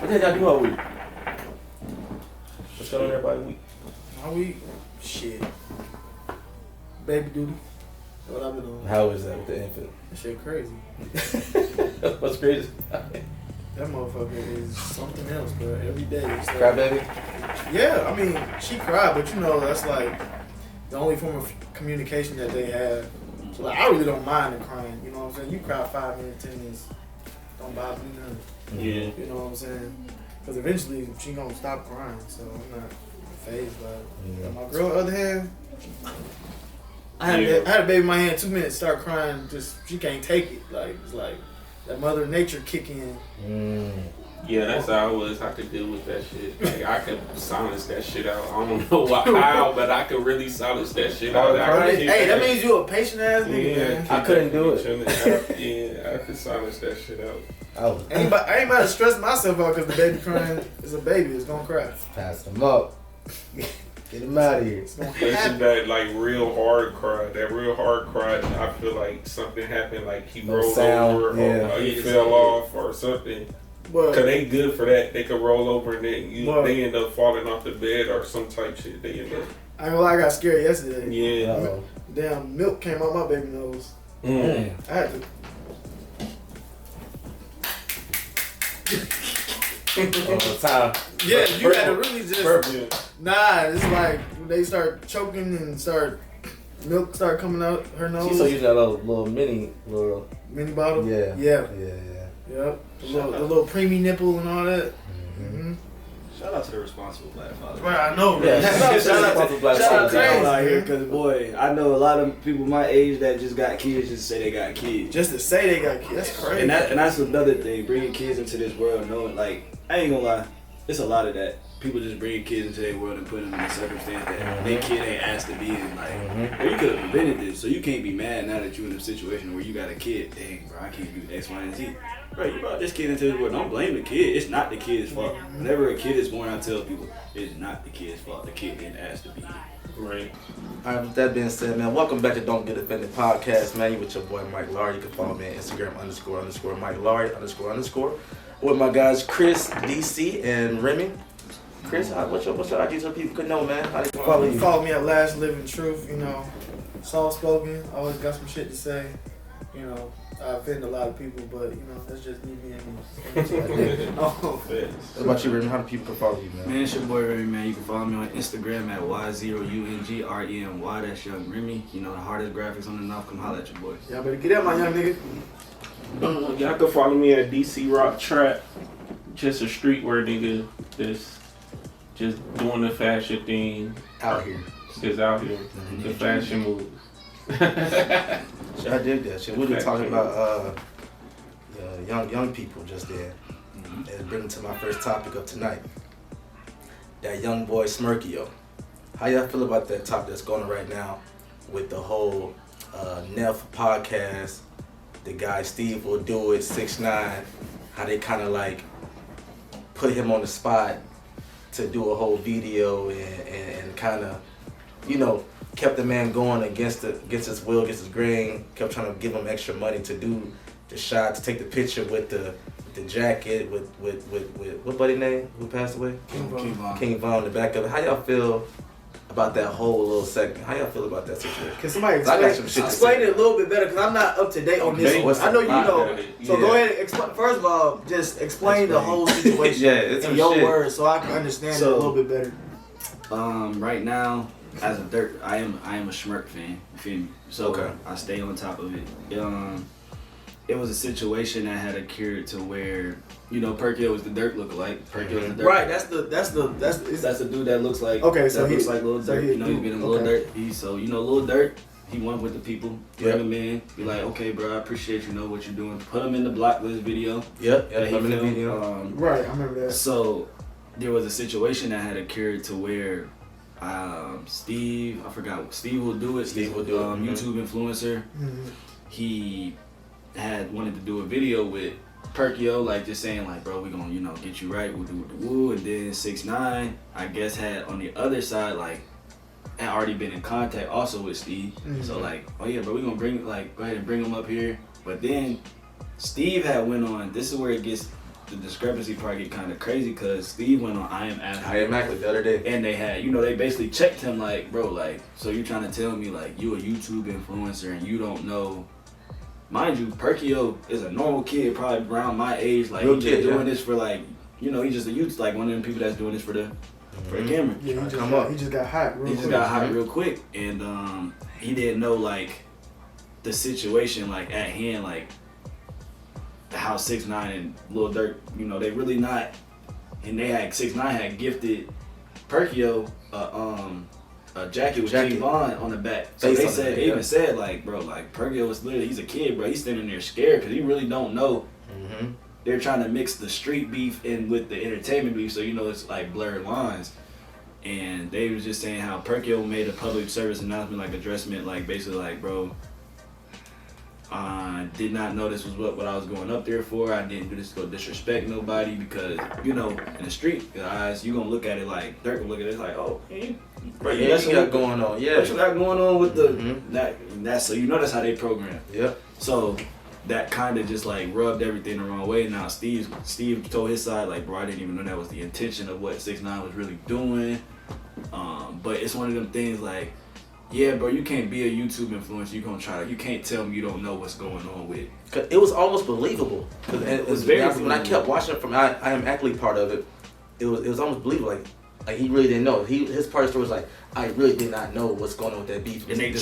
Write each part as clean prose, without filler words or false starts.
What did y'all do all week? What's going on everybody week? My week? Shit. Baby duty. What I've been on. How is that with the infant? That shit crazy. What's crazy? That motherfucker is something else, bro. Every day. It's like, Cry baby? Yeah, I mean, she cried, but you know, that's like the only form of communication that they have. So like, I really don't mind her crying. You know what I'm saying? You cry 5 minutes, 10 minutes. Don't bother me none. Yeah. You know what I'm saying? Because eventually she gonna stop crying, so I'm not fazed by it. Yeah. My girl, on the other hand, I had a baby in my hand, 2 minutes, start crying, just she can't take it. Like it's like that mother nature kick in. Yeah, that's how I was. I could deal with that shit. Like I could silence that shit out. I don't know how, but I could really silence that shit out. Hey, that means you a patient ass nigga, man. I couldn't do it. Yeah, I could silence that shit out. I ain't about to stress myself out because the baby crying is a baby. It's gonna cry. Pass them up. Get him out of here. Especially that like real hard cry. That real hard cry. I feel like something happened. Like he rolled over, or he fell off, or something. Cause they good for that. They could roll over and then they end up falling off the bed or some type shit. They end up. I ain't gonna lie, I got scared yesterday. Yeah. Damn milk came out my baby nose. I had to. All the time. Yeah, you had to really just. Nah, it's like when they start choking and milk start coming out her nose. She's so using that little mini bottle. Yeah. Yep. The little preemie nipple and all that. Mm-hmm. Shout out to the responsible black father. Well, I know, man. Yeah, shout out to black fathers out here, because boy, I know a lot of people my age that just got kids just say they got kids. Just to say they got kids, that's crazy. And that's another thing, bringing kids into this world, knowing like I ain't gonna lie, it's a lot of that. People just bring kids into their world and put them in a circumstance that their kid ain't asked to be in. Like, well, you could have prevented this, so you can't be mad now that you're in a situation where you got a kid. Dang, bro, I can't do X, Y, and Z. Bro, you brought this kid into this world. Don't blame the kid. It's not the kid's fault. Whenever a kid is born, I tell people, it's not the kid's fault. The kid didn't ask to be here. Right. All right, with that being said, man, welcome back to Don't Get Offended podcast, man. You with your boy Mike Laurie. You can follow me on Instagram _ Mike Laurie _ with my guys Chris, DC, and Remy. Chris, what's your IG so people could know, man? How they can follow you? Follow me at Last Living Truth. You know, soft spoken. Always got some shit to say. You know, I offend a lot of people, but you know that's just me being me. What about you, Remy? How do people can follow you, man? Man, it's your boy Remy, man. You can follow me on Instagram at Y0UNGREMY. That's Young Remy. You know, the hardest graphics on the north. Come holler at your boy. Y'all better get out, my young nigga. Y'all can follow me at DC Rock Trap. Just a streetwear nigga that's just doing the fashion thing. Out here. Just out here. The fashion moves. I did that shit. We were talking about young people just there. And bring to my first topic of tonight. That young boy Smirkio. How y'all feel about that topic that's going on right now with the whole Neff podcast? The guy Steve Will Do It, 6ix9ine, how they kind of like put him on the spot to do a whole video and kind of, you know, kept the man going against his will, against his grain, kept trying to give him extra money to do the shot, to take the picture with the jacket, with what buddy name who passed away? King Von, the back of it. How y'all feel about that whole little segment? How y'all feel about that situation? Can somebody explain it a little bit better? Because I'm not up to date on this one. I know you know. So go ahead and explain. First of all, just explain the whole situation in your words so I can understand it a little bit better. Right now, as a Dirt, I am a Schmirk fan. You feel me? So I stay on top of it. It was a situation that had occurred to where, you know, Perkio was the Dirt lookalike. Perkio was the Dirt. Right. That's the dude that looks like. Okay, so he looks like Lil Dirt. You know, he's been in Lil Dirt. Lil Dirt. He went with the people, bring him in, be like, okay, bro, I appreciate you know what you're doing. Put him in the Blocklist video. Yep, put him in the video. Right, I remember that. So there was a situation that had occurred to where Steve Will Do It. YouTube influencer. Mm-hmm. He had wanted to do a video with Perkio, like just saying like, bro, we gonna, you know, get you right, we'll do the woo. And then 6ix9ine, I guess, had on the other side, like, had already been in contact also with Steve. Mm-hmm. So like, oh yeah, bro, we gonna go ahead and bring him up here. But then Steve had went on, this is where it gets the discrepancy part get kind of crazy because Steve went on I Am Athlete the other day, and they had, they basically checked him like, bro, like, so you're trying to tell me like you a YouTube influencer and you don't know, mind you, Perkio is a normal kid, probably around my age, like he's just doing this for like, he's just a youth, like one of them people that's doing this for the camera. Yeah, he just got hot real quick. And he didn't know like the situation like at hand, like how 6ix9ine and Lil Durk, they really not, and they had 6ix9ine had gifted Perkio a jacket with King Von on the back. So they even said like, bro, like Perkio was literally, he's a kid, bro. He's standing there scared because he really don't know. Mm-hmm. They're trying to mix the street beef in with the entertainment beef, so it's like blurred lines. And they was just saying how Perkio made a public service announcement, like addressment, like basically like, bro, I did not know this was what I was going up there for. I didn't do this to go disrespect nobody because, in the street guys, you gonna look at it like, Durk gonna look at it like, oh, hey, bro, that's what you got going on. Yeah. What you got going on with the, that's so that's how they program. Yeah. So that kind of just like rubbed everything the wrong way. Now Steve told his side like, bro, I didn't even know that was the intention of what 6ix9ine was really doing. But it's one of them things like, yeah, bro, you can't be a YouTube influencer. You can't tell me you don't know what's going on with. Cause it was almost believable. It was very believable. When I kept watching from I Am Athlete part of it, it was almost believable. Like he really didn't know. His part of the story was like, I really did not know what's going on with that beef. And they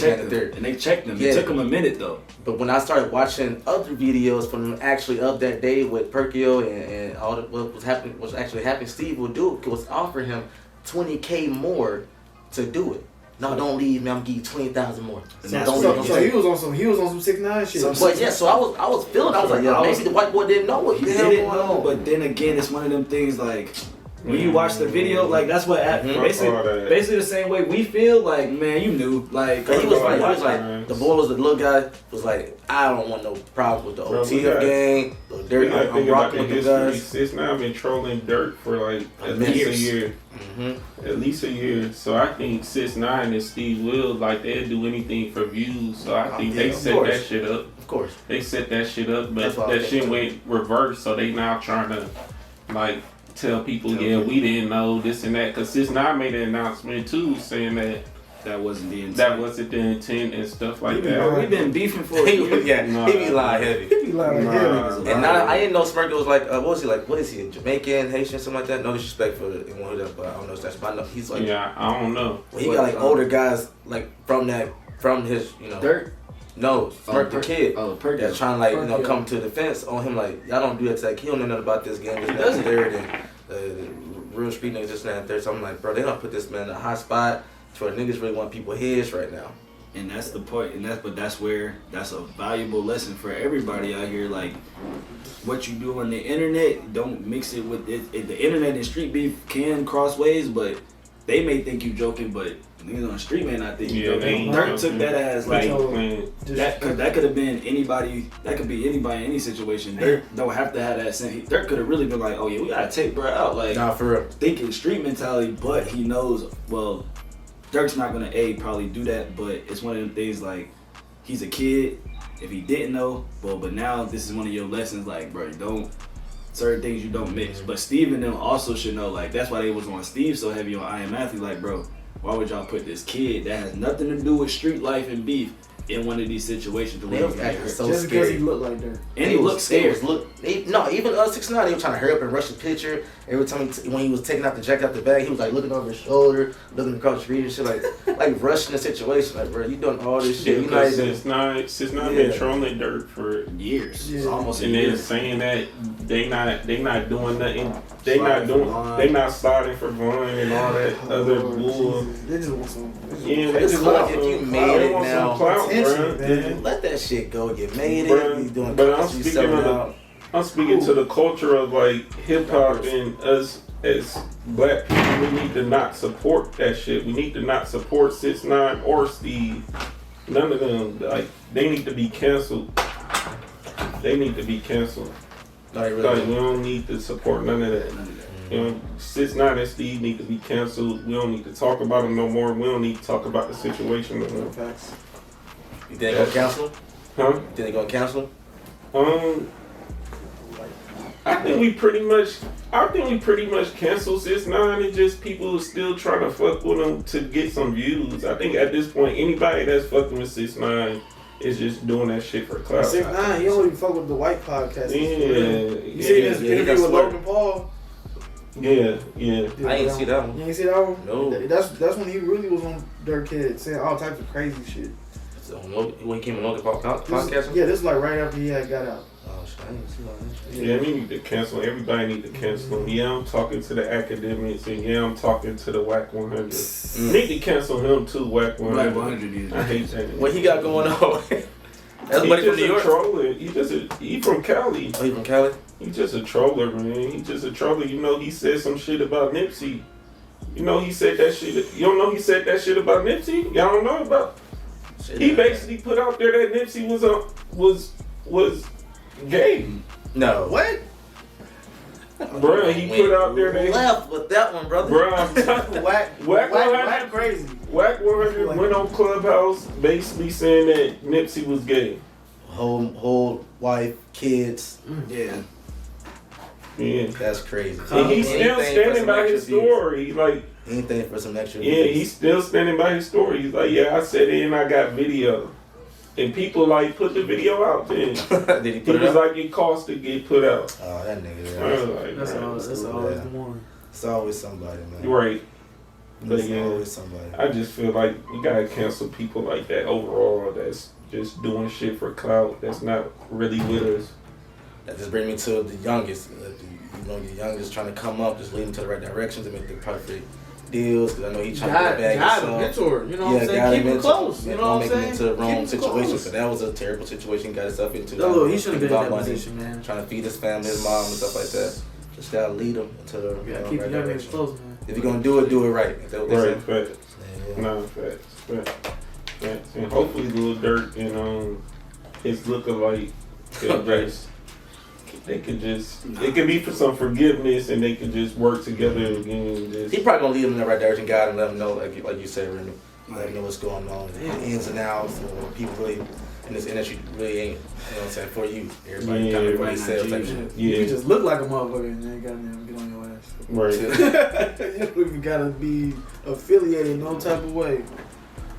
checked him. It took him a minute though. But when I started watching other videos from actually of that day with Perkio and all what was actually happening, Steve would do it. Was offer him $20K more to do it. No, don't leave me. I'm gonna give you 20,000 more. So he was on some 6ix9ine shit. But yeah, so I was feeling. I was like, maybe the white boy didn't know what the hell going on. But then again, it's one of them things like, when you watch the video, like that's what basically the same way we feel. Like, man, you knew. Like he was like the boy was the little guy was like, I don't want no problems with the OTF gang. Durk, I'm rocking with the guys. 6ix9ine been trolling Durk for like at least a year. Mm-hmm. At least a year. So I think 6ix9ine and Steve Will, like, they'll do anything for views. So I think they set that shit up. Of course. They set that shit up, but that shit went reverse. So they now trying to like tell people, we didn't know this and that. Cause 6ix9ine made an announcement too, saying that wasn't the intent. That wasn't the intent and stuff like that. We've been beefing for a year. He be lying heavy. And now I didn't know Smirky was like, what was he like? What is he? Jamaican, Haitian, something like that? No disrespect for anyone who does, but I don't know if that's. But I know he's like. Yeah, I don't know. Well, he got like older guys like from his Durk. No, Smirk the kid. Oh, Perkio. That's trying to like come to defense on him like, y'all don't do that to that kid. He don't know nothing about this game. He doesn't. And real street niggas just not there. So I'm like, bro, they don't put this man in a hot spot. So niggas really want people's heads right now. And that's the point. And that's a valuable lesson for everybody out here. Like, what you do on the internet, don't mix it with it. The internet and street beef can cross ways, but they may think you joking, but niggas on the street may not think you joking. Durk took that as like that could have been anybody. That could be anybody in any situation. Durk don't have to have that same. Durk could have really been like, oh yeah, we gotta take bro out. Like, nah, for real. Thinking street mentality, but he knows well. Durk's not gonna probably do that, but it's one of them things like, he's a kid. If he didn't know, but now this is one of your lessons. Like, bro, certain things you don't mix. But Steve and them also should know. Like, that's why they was on Steve so heavy on I Am Athlete. Like, bro, why would y'all put this kid that has nothing to do with street life and beef in one of these situations? They was acting so just scared. Because he looked like that. And he looked scared. Even 6ix9ine, they were trying to hurry up and rush the picture. Every time when he was taking out the jacket out the bag, he was like looking over his shoulder, looking across the street and shit, like rushing the situation. Like, bro, you doing all this shit. Yeah, 6ix9ine been trolling Durk for years. Yeah. Almost and then saying that they not doing nothing. They not sliding for Vaughn and all that other bull. They just want some. Yeah, they just want some. If you made it now, attention, let that shit go. You made it. You doing. But I'm speaking to the culture of like hip hop and us as black people. We need to not support that shit. We need to not support 6ix9ine or Steve. None of them. Like, they need to be canceled. They need to be canceled. No, they really we don't need to support none of that. You know, 6ix9ine and Steve need to be canceled. We don't need to talk about them no more. We don't need to talk about the situation no more. You think they gonna cancel? Huh? You think they gonna cancel? I think we pretty much canceled 6ix9ine, and just people are still trying to fuck with him to get some views. I think at this point, anybody that's fucking with 6ix9ine is just doing that shit for clout. 6ix9ine, he don't even fuck with the white podcast. You see his interview with Logan Paul? Yeah. I ain't see that one. You ain't see that one? No. That's when he really was on Dirt Kid, saying all types of crazy shit. So when he came on Logan Paul podcast? Yeah, this is like right after he had got out. Oh shit, I didn't see all that shit. Yeah, we need to cancel. Everybody need to cancel him. Yeah, I'm talking to the academics, and yeah, I'm talking to the Whack 100. Need to cancel him too, Whack 100. Whack 100. I hate that. What he got going on? That's He buddy from just New a York. troller. He from Cali. Oh, he from Cali? He just a troller, man. He just a troller. You know, he said some shit about Nipsey. You know, he said that shit. You don't know he said that shit about Nipsey? Y'all don't know about? He basically put out there that Nipsey was gay. No. What? Bruh, he put out there that left with that one, brother. Bruh, Whack 100 crazy. Whack 100 went on Clubhouse basically saying that Nipsey was gay. Whole wife, kids. Yeah. Yeah. That's crazy. And he's still standing by his story. Like, anything for some extra yeah, views. he's still standing by his story. He's like, yeah, I said it and I got video. And people like put the video out then. Did he put it it was out? like it cost to get put out. Oh, that nigga. I was like, That's man, always the one. It's always somebody, man. right. But It's yeah, always somebody. I just feel like we gotta cancel people like that overall. That's just doing shit for clout. That's not really with us. That just brings me to the youngest. The youngest trying to come up, just lead him to the right direction to make the perfect deals. Because I know he's trying to get back. Got him, mentor. You know what I'm saying? Keep him close. You know what I'm saying? Don't make him into the wrong Keep him situation. close. Because that was a terrible situation he got himself into. No, he shouldn't have been in that money, position, man. Trying to feed his family, his mom, and stuff like that. Just gotta lead him into the Keep right the young niggas direction. close, man. If you're gonna do it right. Is that what they Right, say? facts. Yeah. No, facts. And hopefully Lil Durk and his lookalike could just it could be for some forgiveness and they could just work together again. Just, He probably gonna lead him in the right direction, guide him, let him know, like you said, Remy, let him know what's going on, the ins and outs, and people really in this industry really ain't, you know what I'm saying, for you. Everybody kind of for themselves type shit. Yeah. You just look like a motherfucker and then goddamn get on your ass. right. You don't even gotta be affiliated no type of way.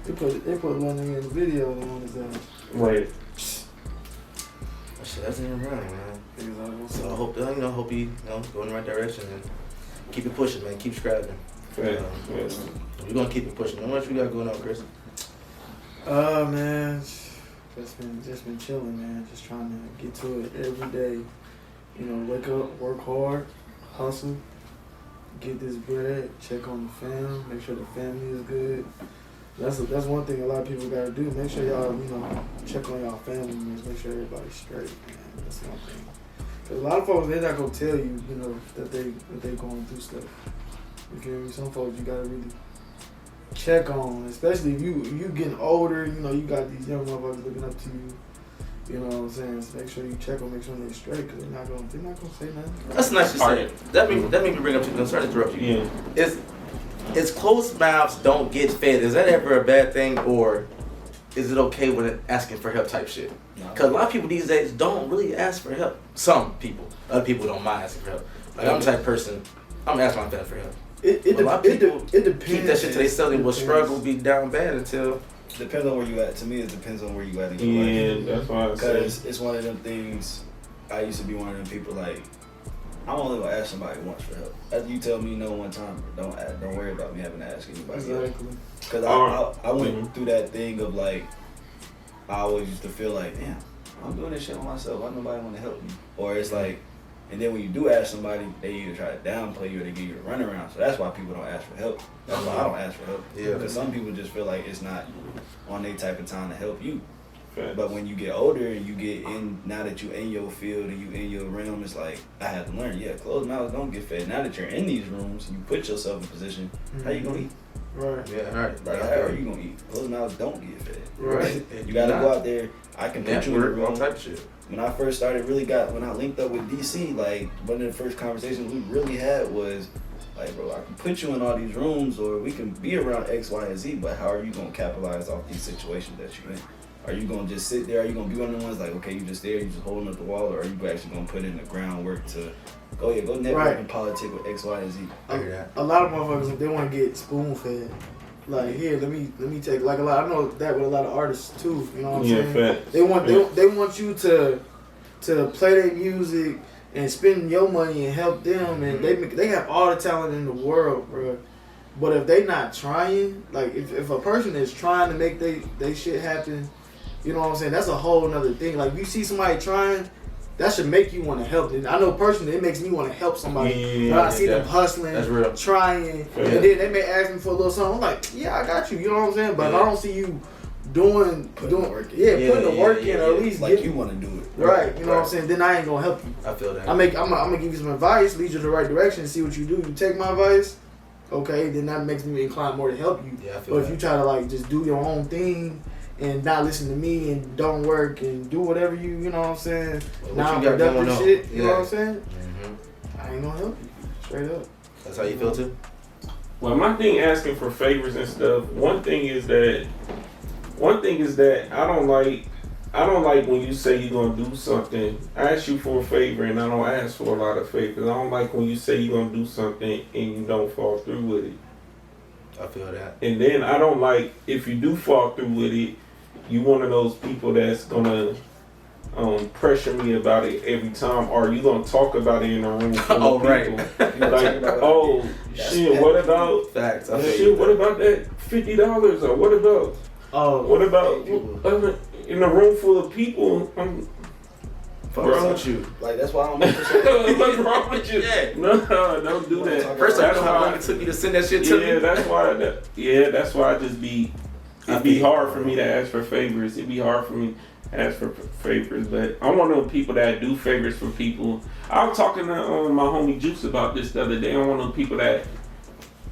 They put one nigga in the video on his ass. Right. Shit, that's even right, man. So I hope he go in the right direction and keep it pushing, man. Keep scrapping. Facts. We're gonna keep it pushing. How much we got going on, Chris? Man, just been chilling, man. Just trying to get to it every day. You know, wake up, work hard, hustle, get this bread, check on the fam, make sure the family is good. That's one thing a lot of people gotta do. Make sure y'all, check on y'all family members. Make sure everybody's straight, man. That's one thing. Cause a lot of folks, they're not gonna tell you, that they going through stuff. You feel me? Some folks you gotta really check on, especially if you getting older. You got these young motherfuckers looking up to you. You know what I'm saying? So make sure you check on, make sure they're straight, cause they're not gonna say nothing. That's nice to say. That made me bring up to you. I'm sorry to interrupt you. Yeah. Is closed mouths don't get fed. Is that ever a bad thing, or is it okay when asking for help type shit? Because a lot of people these days don't really ask for help. Some people, other people don't mind asking for help. Like I'm the type of person, I'm gonna ask my family for help. It depends. Keep that shit to themselves and will struggle, be down bad until. Depends on where you at. To me, it depends on where you at in Yeah, your life. that's why I say. Because it's one of them things. I used to be one of them people like, I'm only gonna ask somebody once for help. After you tell me no one time, don't worry about me having to ask anybody Exactly. else. Because I went through that thing of like, I always used to feel like, damn, I'm doing this shit on myself. Why nobody want to help me? Or it's like, and then when you do ask somebody, they either try to downplay you or they give you a runaround. So that's why people don't ask for help. That's why I don't ask for help. Yeah. Because some people just feel like it's not on their type of time to help you. Facts. But when you get older and you get in, now that you're in your field and you in your realm, it's like, I had to learn, closed mouths don't get fed. Now that you're in these rooms, you put yourself in position, how you gonna eat? Right. Yeah, right. Like, how are you gonna eat? Closed mouths don't get fed. Right. You gotta go out there. I can put you in a Network, all room. type of shit. When I first started, when I linked up with DC, like, one of the first conversations we really had was, like, bro, I can put you in all these rooms or we can be around X, Y, and Z, but how are you gonna capitalize off these situations that you're in? Are you gonna just sit there? Are you gonna be one of the ones like, okay, you just there, you just holding up the wall, or are you actually gonna put in the groundwork to go network and politic with X, Y, and Z? I hear that. A lot of motherfuckers, they want to get spoon fed. Like, here, let me take, like, a lot. I know that with a lot of artists too. You know what I'm saying? Facts. They want you to play their music and spend your money and help them, and they have all the talent in the world, bro. But if they not trying, like if a person is trying to make they shit happen, you know what I'm saying? That's a whole nother thing. Like, you see somebody trying, that should make you want to help them. I know personally, it makes me want to help somebody. When I see them hustling, trying, and then they may ask me for a little something. I'm like, yeah, I got you. You know what I'm saying? But if I don't see you putting the work in, or at least like you want to do it. Right, you know what I'm saying? Then I ain't gonna help you. I feel that. I'm gonna give you some advice, lead you in the right direction, see what you do. You take my advice, okay, then that makes me inclined more to help you. Yeah, I feel but if you try to like just do your own thing and not listen to me and don't work and do whatever you know what I'm saying, non-productive shit, you know what I'm saying? Mm-hmm. I ain't gonna help you, straight up. That's how you feel too? Well, my thing asking for favors and stuff, one thing is that I don't like when you say you're gonna do something. I ask you for a favor and I don't ask for a lot of favors. I don't like when you say you're gonna do something and you don't fall through with it. I feel that. And then I don't like if you do fall through with it, you one of those people that's gonna pressure me about it every time, or you gonna talk about it in a room full of people. Like, shit, what about facts? What about that $50? Or what about in a room full of people? What's wrong with you? Like, that's why I don't make this. What's wrong with you? Yeah. No, don't do that. First, I know how long it took me to send that shit to me. That's why I just be. It'd be hard for me to ask for favors. It'd be hard for me to ask for favors. But I'm one of those people that do favors for people. I was talking to my homie Juice about this the other day. I'm one of those people that,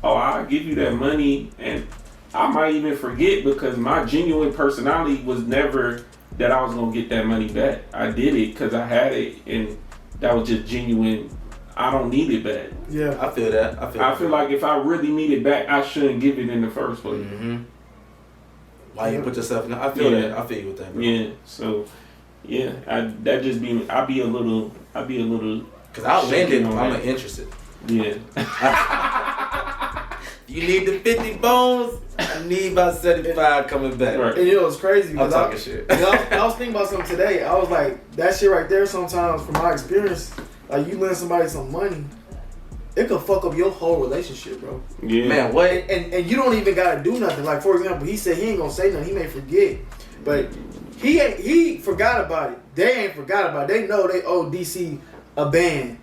I'll give you that money, and I might even forget because my genuine personality was never that I was gonna get that money back. I did it because I had it, and that was just genuine. I don't need it back. Yeah, I feel that. I feel like if I really need it back, I shouldn't give it in the first place. Mm-hmm. Why you put yourself in? I feel that. I feel you with that, bro. Yeah. So, yeah, I be a little. Cause I'll lend it. I'm interested. Yeah. You need the 50 bones. I need about 75 coming back. Right. And you know it's crazy. I'm talking shit. I was thinking about something today. I was like, that shit right there. Sometimes, from my experience, like you lend somebody some money, it could fuck up your whole relationship, bro. Yeah. Man, what? And you don't even gotta do nothing. Like, for example, he said he ain't gonna say nothing. He may forget, but he forgot about it. They ain't forgot about it. They know they owe DC a band.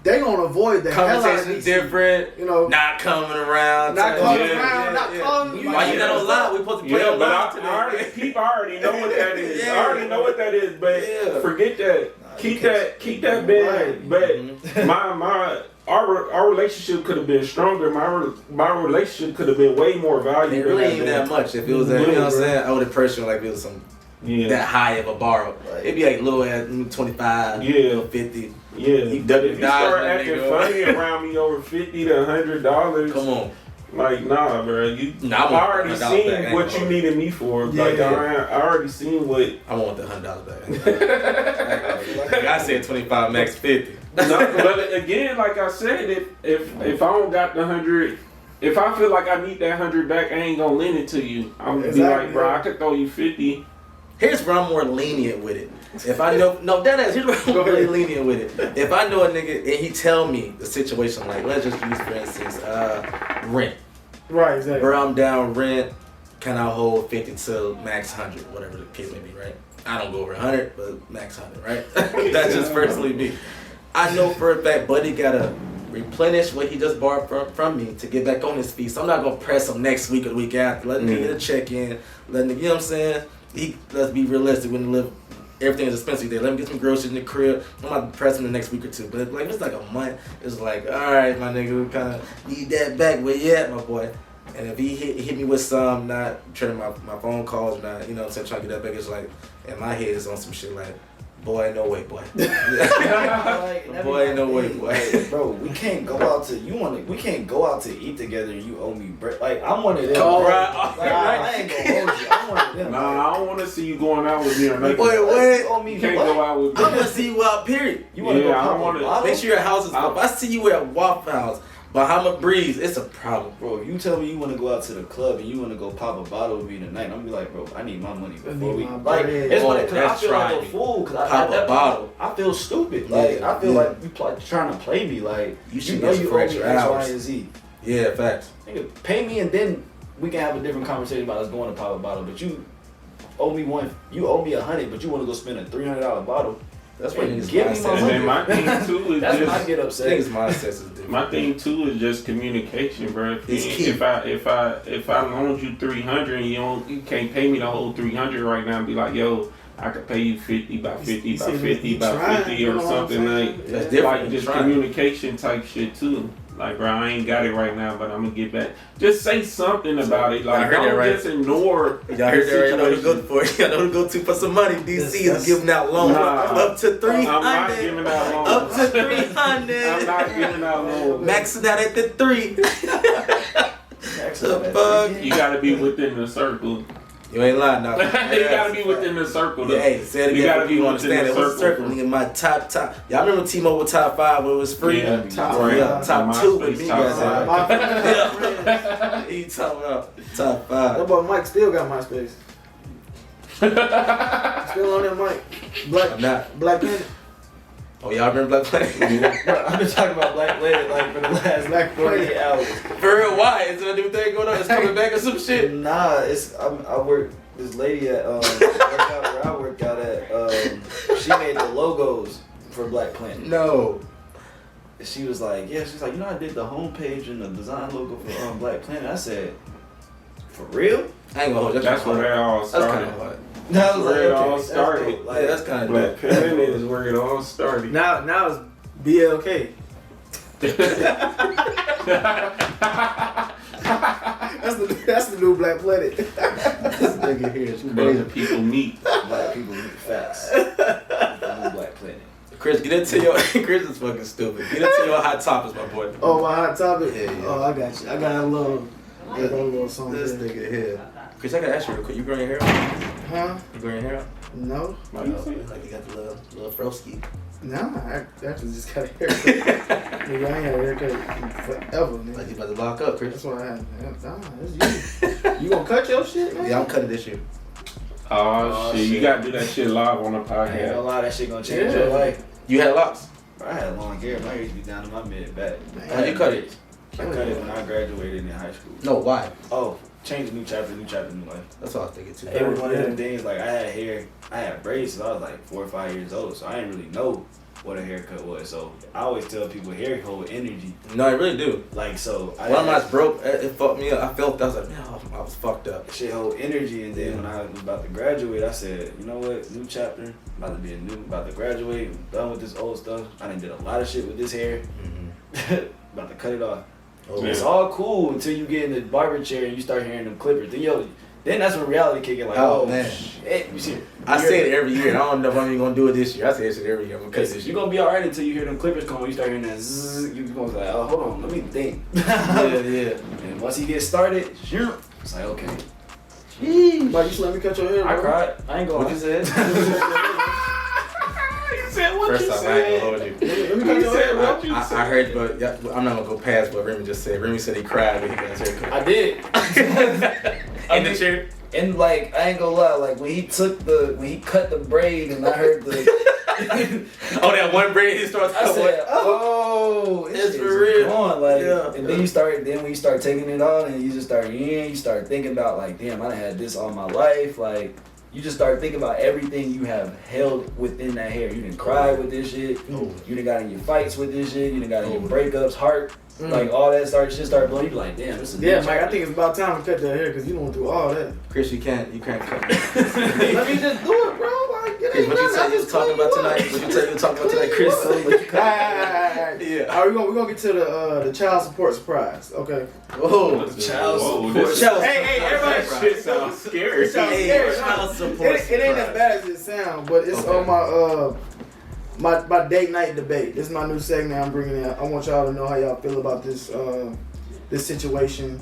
They gonna avoid that. Conversation different, you know. Not coming around. Not calling you. Why you not on live? We supposed to play on live today. People already know what that is. I already know what that is, but forget that. Keep that band. But our relationship could have been stronger. My relationship could have been way more valuable. It really ain't that much. If it was that, you know what I'm saying? I would have pressured like it was some that high of a borrow. It'd be like low at 25, 50. Yeah, if you start acting funny around me over $50 to $100, come on. Like, nah, bro. I already seen what you needed me for. Like, I already seen what. I want the $100 back. Like I said 25, max 50. No, but again, like I said, if I don't got the 100, if I feel like I need that 100 back, I ain't gonna lend it to you. I'm gonna be like, bro, I could throw you 50. Here's where I'm more lenient with it. If I know, here's where I'm really lenient with it. If I know a nigga and he tell me the situation, like let's just use for instance, rent. Right, exactly. Where I'm down rent, can I hold 50 to max 100, whatever the case may be, right? I don't go over 100, but max 100, right? That's just personally me. I know for a fact Buddy gotta replenish what he just borrowed from me to get back on his feet. So I'm not gonna press him next week or the week after. Let me get a check in. You know what I'm saying? Let's be realistic when you live. Everything is expensive there. Let me get some groceries in the crib. I'm not pressing the next week or two. But like it's like a month. It's like, all right, my nigga, we kind of need that back. Where you at, my boy? And if he hit me with some, not turning my phone calls, not, you know what I'm saying, trying to get that back, it's like, in my head, it's on some shit like, Boy, no way, boy. Like, boy, ain't no way, boy. Like, bro, we can't go out to we can't go out to eat together and you owe me bread. Like, I'm one of them. Oh, Like, I ain't gonna hold you. I'm one of them. Nah, I don't want to see you going out with me or nothing. Wait, You owe me You can't what? go out with me. I'm gonna see you out, period. You wanna Yeah, go I pop a wanna- bottle? Make sure your house is up. If I see you at Waffle House, Bahama Breeze, it's a problem. Bro, if you tell me you want to go out to the club and you want to go pop a bottle with me tonight, I'm gonna be like, bro, I need my money before we. my Like, bread. it's funny Oh, because I that's feel like trying a me. fool because Pop a bottle. I feel stupid. Like, Yeah, I feel yeah. like you trying to play me. Like, You should know get you for owe me X, extra Y, hours. and Z. Yeah, facts. Nigga, pay me and then we can have a different conversation about us going to pop a bottle. But you owe me $100, but you want to go spend a $300 bottle. That's what Hey, niggas give me mindset my is. And then my thing too is That's when I just get upset. Niggas mindset is different. my thing too is just communication, bro. It's key. If I loaned you 300 and you can't pay me the whole 300 right now, and be like, yo, I could pay you 50 by 50 by 50 by 50 or something like. That's different. Like just Trying. communication type shit too. Like, bro, I ain't got it right now, but I'm gonna get back. Just say something about it. Like, Y'all heard that don't right. just ignore. Y'all heard that right? Y'all know to situation. go for. Y'all know to go to for some money. DC is giving out loans Nah. up to 300. I'm not giving out loans. Up to 300. I'm not giving out loans. Maxing out at the 3. The fuck? You gotta be within the circle. You ain't lying now. You gotta be within the circle. Though. Yeah, hey, say it You again. gotta For be people within understand the it. What's the circle? circle. Nigga, my top. Y'all remember T-Mobile top 5 when it was free? Yeah, top, right. yeah, top MySpace 2 with me. top Guys, five. yeah. He talking about top 5. That boy Mike still got MySpace. Still on that Mike. I'm not. Black Planet. Oh, y'all remember Black Planet? Bro, I've been talking about Black Planet like for the last Black 48 hours. For real, why? Is there a new thing going on? It's coming back or some shit? Nah, I work. This lady at workout where I work out at. She made the logos for Black Planet. No. And she was like, she's like, I did the homepage and the design logo for Black Planet. I said, for real? I ain't gonna hold you. That's where that all That's kind started. of hard. And I was Where like, it okay, all that's started. dope. Like, Like, that's kind of Black dope. Planet is where it all started. Now it's BLK. That's the new Black Planet. This nigga here is Where the crazy. people meet. Black people meet facts. The new Black Planet. Chris, get into your. Chris is fucking stupid. Get into your hot topics, my boy. Oh, my hot topic? Yeah. Oh, I got you. I got a little song. This there. nigga here. Chris, I gotta ask you real quick. You growing your hair out? Huh? You growing your hair out? No. Like you said. Like you got the little froski. Nah, I actually just got a haircut. Nigga, I ain't had a haircut in forever, nigga. Like you about to lock up, Chris. That's what I had. Nah, that's you. You gonna cut your shit, man? Yeah, I'm cutting this year. Oh, shit. You gotta do that shit live on the I ain't gonna podcast. lie, that shit gonna change Yeah. your life. You had locks. Bro, I had long hair. My hair used to be down to my mid back. How'd you cut it? I cut it when I graduated in high school. No, why? Oh, change new chapter, new life. That's what I was thinking too. It was one of them things, like I had hair, I had braids since I was like 4 or 5 years old, so I didn't really know what a haircut was. So I always tell people hair hold energy. No, I really do. Like, so When I was broke, it fucked me up. I felt, I was like, man, I was fucked up. shit hold energy, and then when I was about to graduate, I said, you know what, new chapter, about to graduate, I'm done with this old stuff. I done did a lot of shit with this hair, about to cut it off. Oh, It's all cool until you get in the barber chair and you start hearing them clippers. Then that's when reality kick in. Like, Oh, oh man. shit, you see? I say it every year. And I don't know if I'm even gonna do it this year. I say it every year. I'm gonna cut this You're year. gonna be alright until you hear them clippers come. When you start hearing that zzz, you're gonna be like, oh, hold on, let me think. Yeah. And once he gets started, it's like, okay. Like, you just let me cut your hair, I bro? cried. I ain't gonna. What you said? You said what First you off, I ain't said. gonna hold you. Let me cut You your said hair, bro. what you said. I heard, but yeah, I'm not gonna go past what Remy just said. Remy said he cried when he got his haircut. I did. In the chair? And like, I ain't gonna lie, like when he cut the braid and I heard the Oh, that one braid he starts. I said, oh, It's for real. Gone. Like, Yeah. and then when you start taking it on and you just start thinking about like, damn, I done had this all my life. Like, you just start thinking about everything you have held within that hair. You done cried with this shit. Oh. You done got in your fights with this shit. You done got in your Oh. breakups, heart. Like all that shit start blowing. You be like, damn, this is Yeah, Mike, I think it's about time to cut that hair because you went through all that. Chris, you can't cut me. Let me just do it, bro. Like, get Chris, what you say you was talking about tonight? What you say you was talking about tonight, Chris? Yeah. All right, we're gonna get to the child support surprise. Okay. Oh, child support. Hey, everybody. Shit sounds scary. It sounds scary. Child support. It ain't as bad as it sounds, but it's on my date night debate. This is my new segment I'm bringing in. I want y'all to know how y'all feel about this this situation.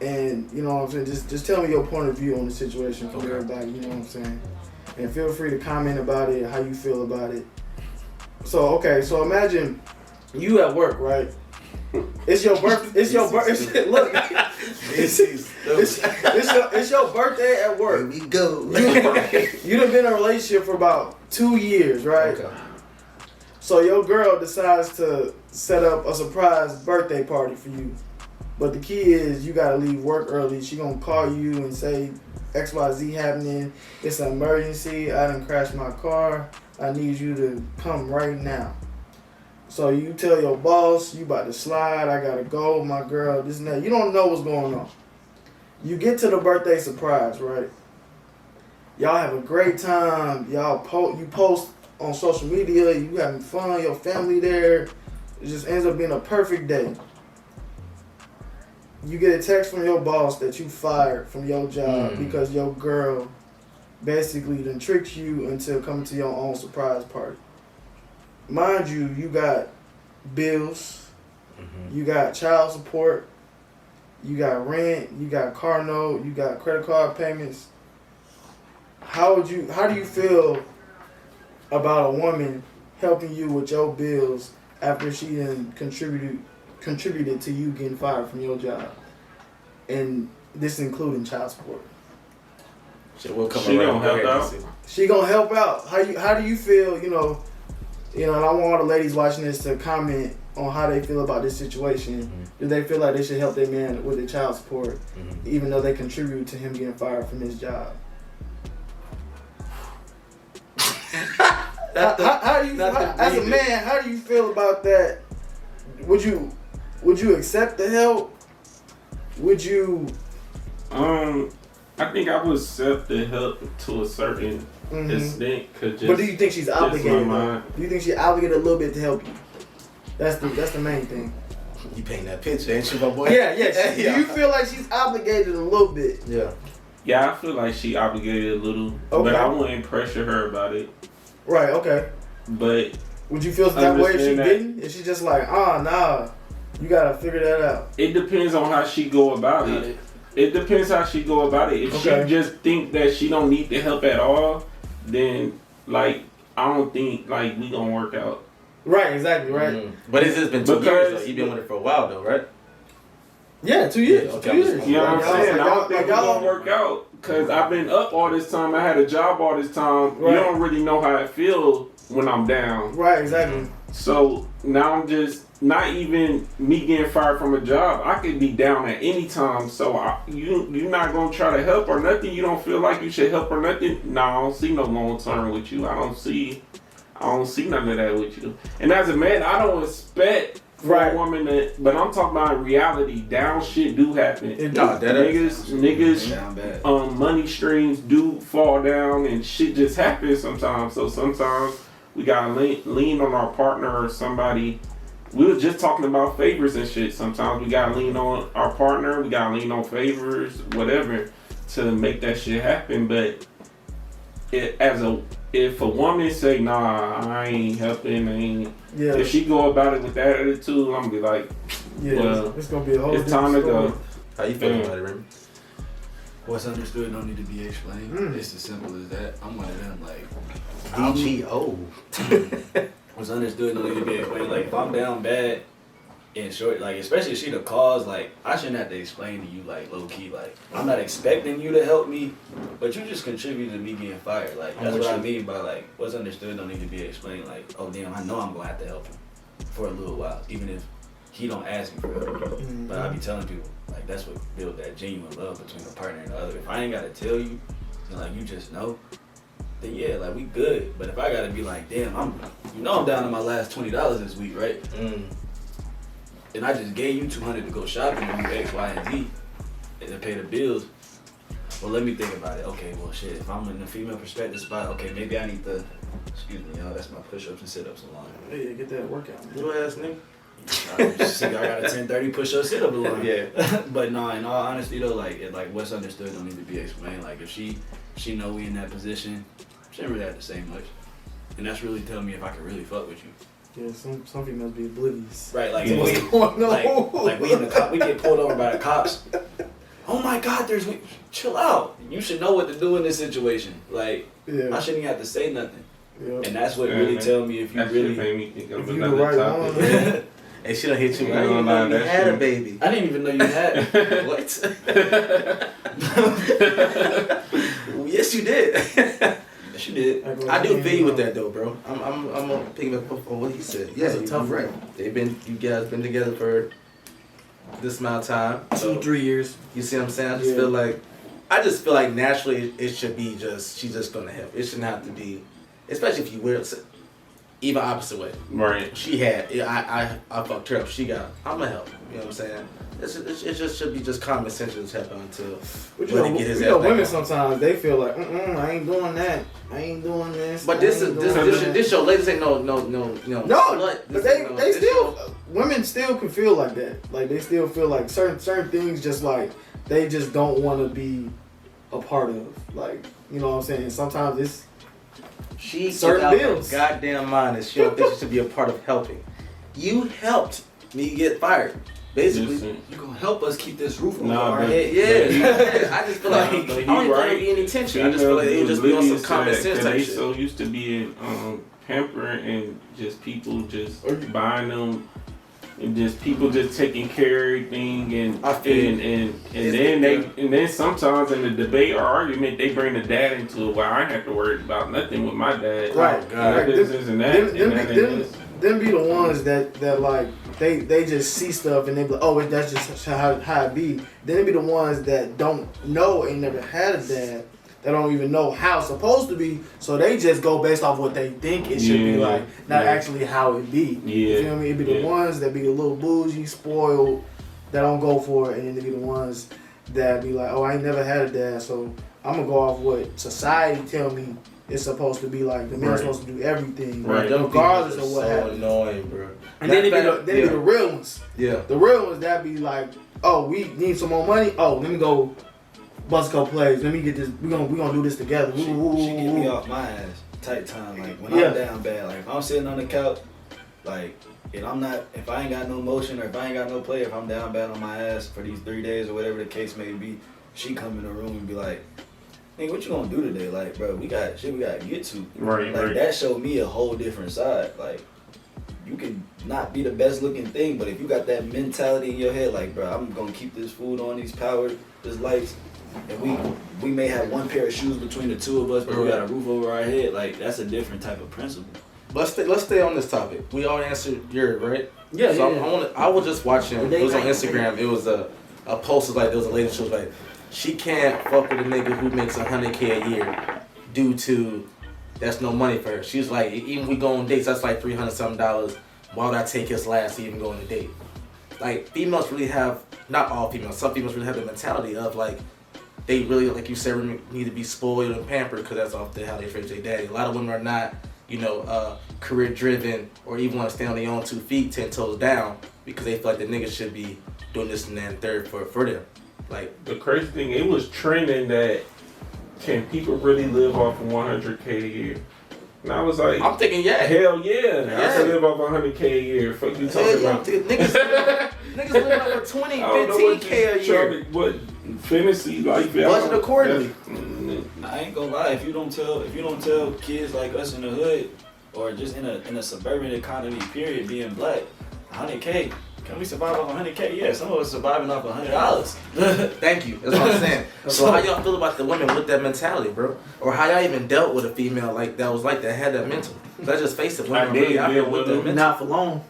And you know what I'm saying, just tell me your point of view on the situation from everybody, you know what I'm saying? And feel free to comment about it, how you feel about it. So imagine you at work, right? It's your birthday. Look, it's your birthday at work. Here we go. You done been in a relationship for about 2 years, right? Okay. So your girl decides to set up a surprise birthday party for you. But the key is you gotta leave work early. She gonna call you and say XYZ happening. It's an emergency. I done crashed my car. I need you to come right now. So you tell your boss you about to slide. I gotta go. My girl, this and that. You don't know what's going on. You get to the birthday surprise, right? Y'all have a great time. You post on social media. You having fun. Your family there. It just ends up being a perfect day. You get a text from your boss that you fired from your job because your girl basically done tricked you into coming to your own surprise party. Mind you, you got bills, you got child support, you got rent, you got car note, you got credit card payments. How do you feel about a woman helping you with your bills after she done contributed to you getting fired from your job, and this including child support? She gonna help out. She gonna help out. How do you feel? You know, and I want all the ladies watching this to comment on how they feel about this situation. Do they feel like they should help their man with their child support, even though they contribute to him getting fired from his job? How do you, as a man, how do you feel about that? Would you accept the help? Would you? I think I would accept the help to a certain extent. But do you think she's obligated? Do you think she's obligated a little bit to help you? That's the main thing. You paint that picture, ain't you, my boy? Yeah. Do you feel like she's obligated a little bit? Yeah. Yeah, I feel like she obligated a little, but I wouldn't pressure her about it. Right. Okay. But would you feel that way if she didn't? If she just like, nah, you gotta figure that out. It depends on how she go about it. It depends how she go about it. If she just think that she don't need the help at all, then like I don't think like we gonna work out. Right. Exactly. Right. But it's just been 2 years though. You've been with her for a while though, right? Yeah, 2 years. Okay. 2 years. You know what I'm saying? I don't think it's gonna work out because I've been up all this time. I had a job all this time. Right. You don't really know how it feels when I'm down. Right, exactly. So now I'm just not even me getting fired from a job. I could be down at any time. So you're not gonna try to help or nothing. You don't feel like you should help or nothing. No, I don't see no long term with you. I don't see none of that with you. And as a man, I don't expect for a woman that, but I'm talking about reality. Down shit do happen. Niggas, money streams do fall down and shit just happens sometimes. So sometimes we gotta lean on our partner or somebody. We were just talking about favors and shit. Sometimes we gotta lean on our partner. We gotta lean on favors, whatever, to make that shit happen. But if a woman say, nah, I ain't helping, if she go about it with that attitude, I'm gonna be like, well, it's gonna be a whole it's time to go. How you feeling about it, Remy? What's understood don't need to be explained. It's as simple as that. I'm one of them, like, DGO. What's understood don't need to be explained. Like, if I'm down bad and short, like, especially if she the cause, like, I shouldn't have to explain to you, like, low key, like, I'm not expecting you to help me, but you just contributed to me getting fired. Like, that's what I mean by, like, what's understood don't need to be explained. Like, oh damn, I know I'm gonna have to help him for a little while, even if he don't ask me for help. But I be telling people, like, that's what builds that genuine love between a partner and the other. If I ain't gotta tell you, and like you just know, then yeah, like we good. But if I gotta be like, damn, I'm down to my last $20 this week, right? And I just gave you $200 to go shopping and do X, Y, and Z and to pay the bills. well, let me think about it. Okay, well, shit, if I'm in the female perspective, it's about, okay, maybe I need to, excuse me, y'all, that's my push-ups and sit-ups alone. Yeah, get that workout. Little ass nigga. I got a 10:30 push-up sit-up alone. Yeah. But no, in all honesty though, like what's understood don't need to be explained. Like if she know we in that position, she didn't really have to say much. And that's really telling me if I can really fuck with you. Yeah, some females be oblivious. Right, like what's going on? Like we in the cop, we get pulled over by the cops. Oh my God, chill out. You should know what to do in this situation. Like I shouldn't even have to say nothing. Yeah. And that's what really tell me if you really made me think of if you the right topic. one. And she done hit you. I I didn't even know you had a baby. I didn't even know you had it. What? Yes, you did. Yes, you did. I do feel you with that though, bro. I'm gonna piggyback on what he said. Yeah, That's a tough right. You guys been together for this amount of time. 2-3 years. You see what I'm saying? I just feel like naturally it should be she's just gonna help. It shouldn't have to be, especially if you wear even opposite way. Right. She had, I fucked her up. She got, I'm gonna help. You know what I'm saying? It just should be just common sense to help until Women sometimes they feel like, I ain't doing that. I ain't doing this. But this show, ladies ain't no. But they still, women still can feel like that. Like they still feel like certain things just like they just don't want to be a part of. Like, you know what I'm saying? Sometimes it's she certain bills. Goddamn mind is she don't think she should be a part of helping. You helped me get fired. Basically, you gonna help us keep this roof over our head. Yeah. I just feel like I don't think there'll be any tension. I just feel like it would just be on some common sense type shit. So used to being pampering and just people just buying them. And just people just taking care of everything, and then sometimes in the debate or argument they bring the dad into it. Well, I ain't have to worry about nothing with my dad. Right. Them be the ones that like they just see stuff and they be like, oh, that's just how it be. Then they be the ones that don't know, ain't never had a dad, that don't even know how it's supposed to be, so they just go based off what they think it should be like, not actually how it be. You feel me? It be the ones that be a little bougie, spoiled, that don't go for it, and then they be the ones that be like, oh, I ain't never had a dad, so I'm gonna go off what society tell me it's supposed to be like. The man's supposed to do everything, regardless of what happens. Annoying, bro. And then they be the real ones. Yeah. The real ones that be like, oh, we need some more money. Oh, let me go bust a couple plays. Let me get this. We gonna do this together. She get me off my ass tight time. Like when I'm down bad. Like if I'm sitting on the couch, like if I ain't got no motion or if I ain't got no play, if I'm down bad on my ass for these 3 days or whatever the case may be, she come in the room and be like, "Hey, what you gonna do today?" Like, bro, we got shit we gotta get to. Right. Like that showed me a whole different side. Like you can not be the best looking thing, but if you got that mentality in your head, like, bro, I'm gonna keep this food on, these lights. And we may have one pair of shoes between the two of us, but we got a roof over our head. Like that's a different type of principle. Let's stay on this topic. We all answered yours, right? Yeah. So yeah. I was just watching. It was on Instagram. It was a post. Like there was a lady. She was like, she can't fuck with a nigga who makes $100K a year due to that's no money for her. She's like, even we go on dates, that's like $300 something. Why would I take his last to even go on a date? Like females really have, not all females, some females really have the mentality of like, they really, like you said, need to be spoiled and pampered because that's often how they raise their daddy. A lot of women are not, career driven or even want to stand on their own 2 feet, 10 toes down because they feel like the nigga should be doing this and that and third for them. Like the crazy thing, it was trending that can people really live off of $100K a year? And I was like, I'm thinking, hell yeah. I can live off $100K a year. Fuck you talking about? Niggas live off of 20, 15K a year. What fantasy life? Budget accordingly. I ain't gonna lie. If you don't tell kids like us in the hood or just in a suburban economy, period, being black, $100K. Can we survive off $100K? Yeah, some of us surviving off $100. Thank you. That's what I'm saying. So how y'all feel about the women with that mentality, bro? Or how y'all even dealt with a female like that had that mental? Let's just face it, women really out here with that mental. Not for long.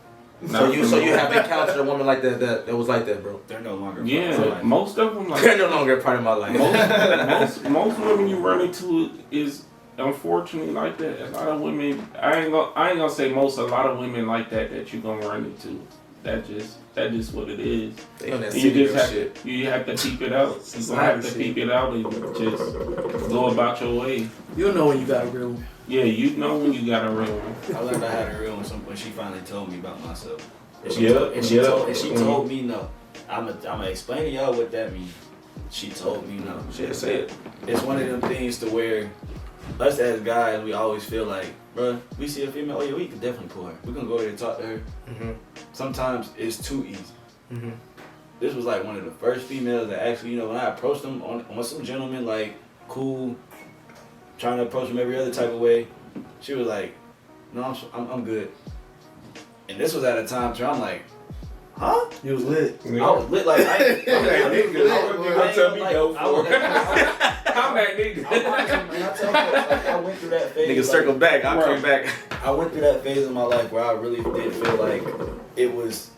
So you have encountered a woman like that was like that, bro? They're no longer. Yeah, most of them. Like, they're no longer a part of my life. Most women you run into is unfortunately like that. A lot of women. I ain't gonna say most. A lot of women like that you gonna run into. That's just what it is. They on that You city just shit. you have to peep it out. You gonna have to peep it out and just go about your way. You'll know when you got a real one. Yeah, you know when you got a real one. I learned I had a real one when she finally told me about myself. And she told me no. I'm gonna explain to y'all what that means. She told me no. Shit, say it. It's one of them things to where us as guys, we always feel like, bruh, we see a female, oh yeah, we can definitely pull her. We're gonna go there and talk to her. Mm-hmm. Sometimes it's too easy. Mm-hmm. This was like one of the first females that actually, you know, when I approached them on some gentleman, like, cool, trying to approach them every other type of way, she was like, no, I'm good. And this was at a time where I'm like, huh? You was lit. I was lit like I'm that nigga. I went through that phase. Nigga, circle back. I'll come back. I went through that phase of my life where I really did feel like it was,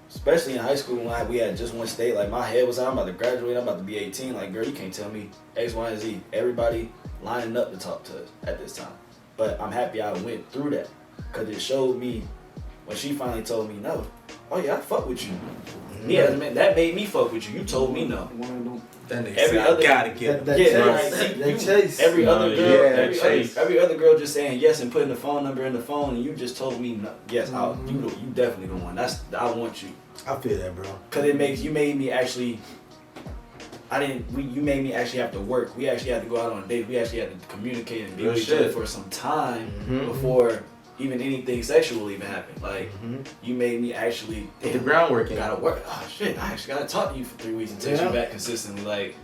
especially in high school when we had just one state. Like my head was out. I'm about to graduate. I'm about to be 18. Like, girl, you can't tell me X, Y, and Z. Everybody lining up to talk to us at this time. But I'm happy I went through that because it showed me when she finally told me no. Oh yeah, I fuck with you. Mm-hmm. Yeah, man, that made me fuck with you. You told me no. That nigga said, I gotta get that chase. Every other girl, chase. every other girl just saying yes and putting the phone number in the phone, and you just told me no. Yes, you definitely the one. I want you. I feel that, bro. Cause you made me actually. You made me actually have to work. We actually had to go out on a date. We actually had to communicate and be with each other for some time before even anything sexual even happened. Like, you made me actually put the groundwork in. Gotta work. Oh shit! I actually gotta talk to you for 3 weeks and text you back consistently. Like,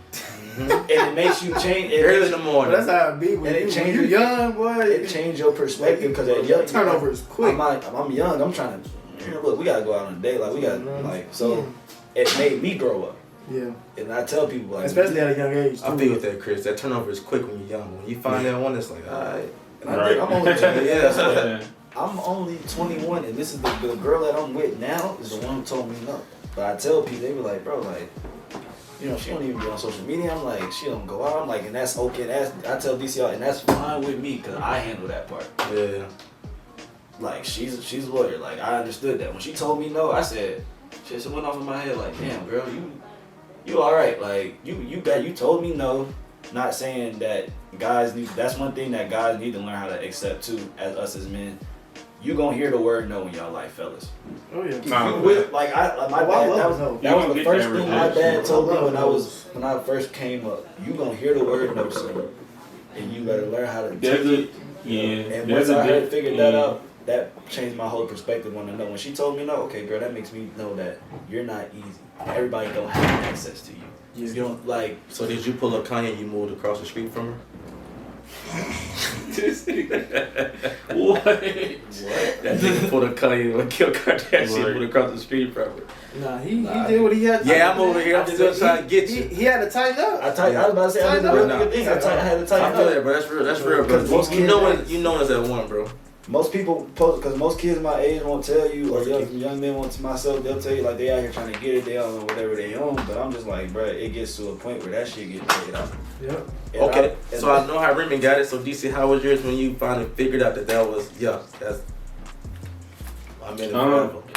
and it makes you change. Early in the morning. That's how it be when you're young, boy. It changed your perspective because that young turnover is quick. I'm young. I'm trying to look. We gotta go out on a date. Like we got so. It made me grow up. Yeah. And I tell people like, especially at a young age. I feel with that, Chris. That turnover is quick when you're young. When you find that one, it's like, all right. Right. I'm only 20, I'm only 21, and this is the girl that I'm with now is the one who told me no. But I tell people, they were like, bro, like, you know, she don't even be on social media. I'm like, she don't go out. I'm like, and that's okay. I tell DCL, and that's fine with me because I handle that part. Yeah. Like she's a lawyer. Like I understood that when she told me no, I said, shit, it went off in my head. Like, damn, girl, you all right? Like you told me no. Not saying that guys need. That's one thing that guys need to learn how to accept too. As us as men, you gonna hear the word no in y'all life, fellas. Oh yeah. Like my dad. That was the first thing my dad told me when I first came up. You gonna hear the word no soon, and you better learn how to take it. Yeah. And once I had figured that out, that changed my whole perspective on the no. When she told me no, okay, girl, that makes me know that you're not easy. Everybody don't have access to you. You don't like. So did you pull up Kanye and you moved across the street from her? What? That nigga pulled up Kanye and killed Kardashian and moved across the street from her. Nah, he did what he had to do. Yeah, I'm over here. I'm still trying to get you. He had to tighten up. I was about to say, I did the real nigga thing. I had to tighten up. I feel that, bro. That's real, bro. You know us at one, bro. Most people post, because most kids my age won't tell you, or young men won't to myself, they'll tell you like they out here trying to get it, they don't know whatever they own, but I'm just like, bruh, it gets to a point where that shit gets paid out. Yep. Okay, so I know how Raymond got it, so DC, how was yours when you finally figured out that was, that's, I mean,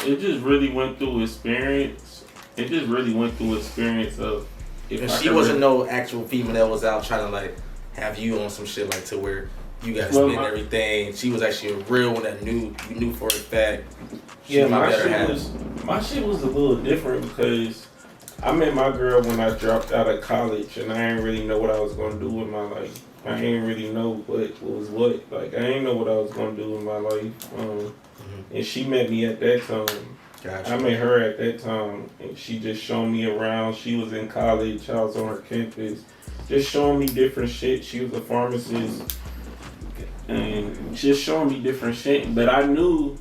it just really went through experience. It just really went through experience of, and she wasn't no actual female that was out trying to like have you on some shit like to where you guys spend everything. She was actually a real one that you knew for a fact. My shit was a little different because I met my girl when I dropped out of college and I didn't really know what I was gonna do with my life. I didn't really know what was what. Like I didn't know what I was gonna do with my life. And she met me at that time. Gotcha. I met her at that time and she just showed me around. She was in college. I was on her campus. Just showing me different shit. She was a pharmacist. And just showing me different shit. But I knew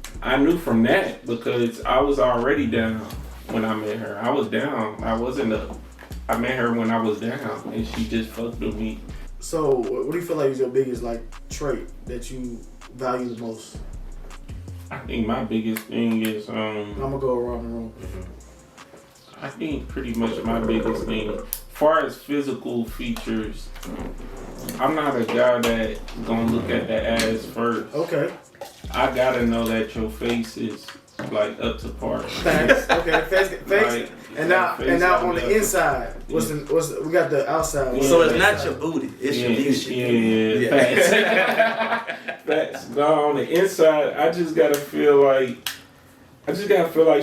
from that because I was already down when I met her. I was down. I wasn't up. I met her when I was down and she just fucked with me. So what do you feel like is your biggest like trait that you value the most? I think my biggest thing is I'm gonna go around the room. I think pretty much my biggest thing, as far as physical features, I'm not a guy that gonna look at the ass first. Okay. I gotta know that your face is like up to par. Facts. Okay, facts. Like, and now on the inside, we got the outside. Yeah. So it's not your booty, it's your leadership. Yeah. Facts. No, on the inside, I just gotta feel like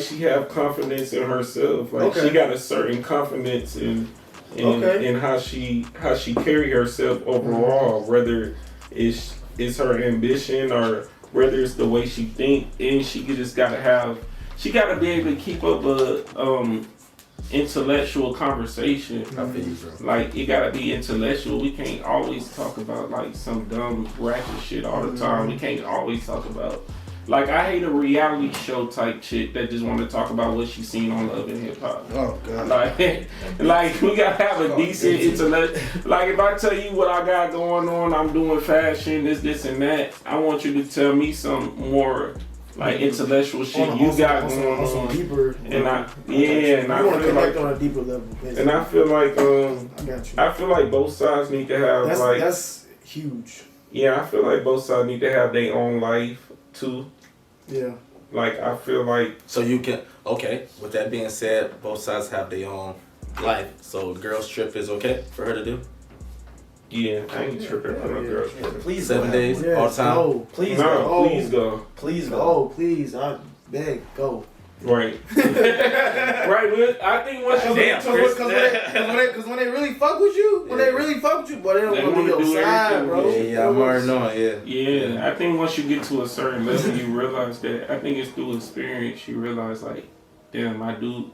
she have confidence in herself. Like she got a certain confidence in how she carry herself overall, whether it's her ambition or whether it's the way she think, and she gotta be able to keep up a intellectual conversation. I feel you, bro. Like it gotta be intellectual. We can't always talk about like some dumb ratchet shit all the time. We can't always talk about like I hate a reality show type chick that just want to talk about what she's seen on Love and Hip Hop. Oh god. Like we gotta have a decent intellect. Like if I tell you what I got going on, I'm doing fashion, this and that. I want you to tell me some more like intellectual shit you got going on. Deeper, and I feel like on a deeper level. Basically. And I feel like I got you. I feel like both sides need to have that's huge. Yeah, I feel like both sides need to have their own life too. Yeah. Like I feel like so you can with that being said, both sides have their own life. So the girl's trip is okay for her to do? Yeah, I ain't tripping on a girl's trip. Please 7 days all the time. No, please no, please go. Please go. Oh, please, I beg, go. Right. Right. I think once you get to it, because when they really fuck with you, boy, they don't want to be your side, bro. Yeah, I'm already knowing. Yeah, I think once you get to a certain level, you realize that. I think it's through experience you realize like, damn,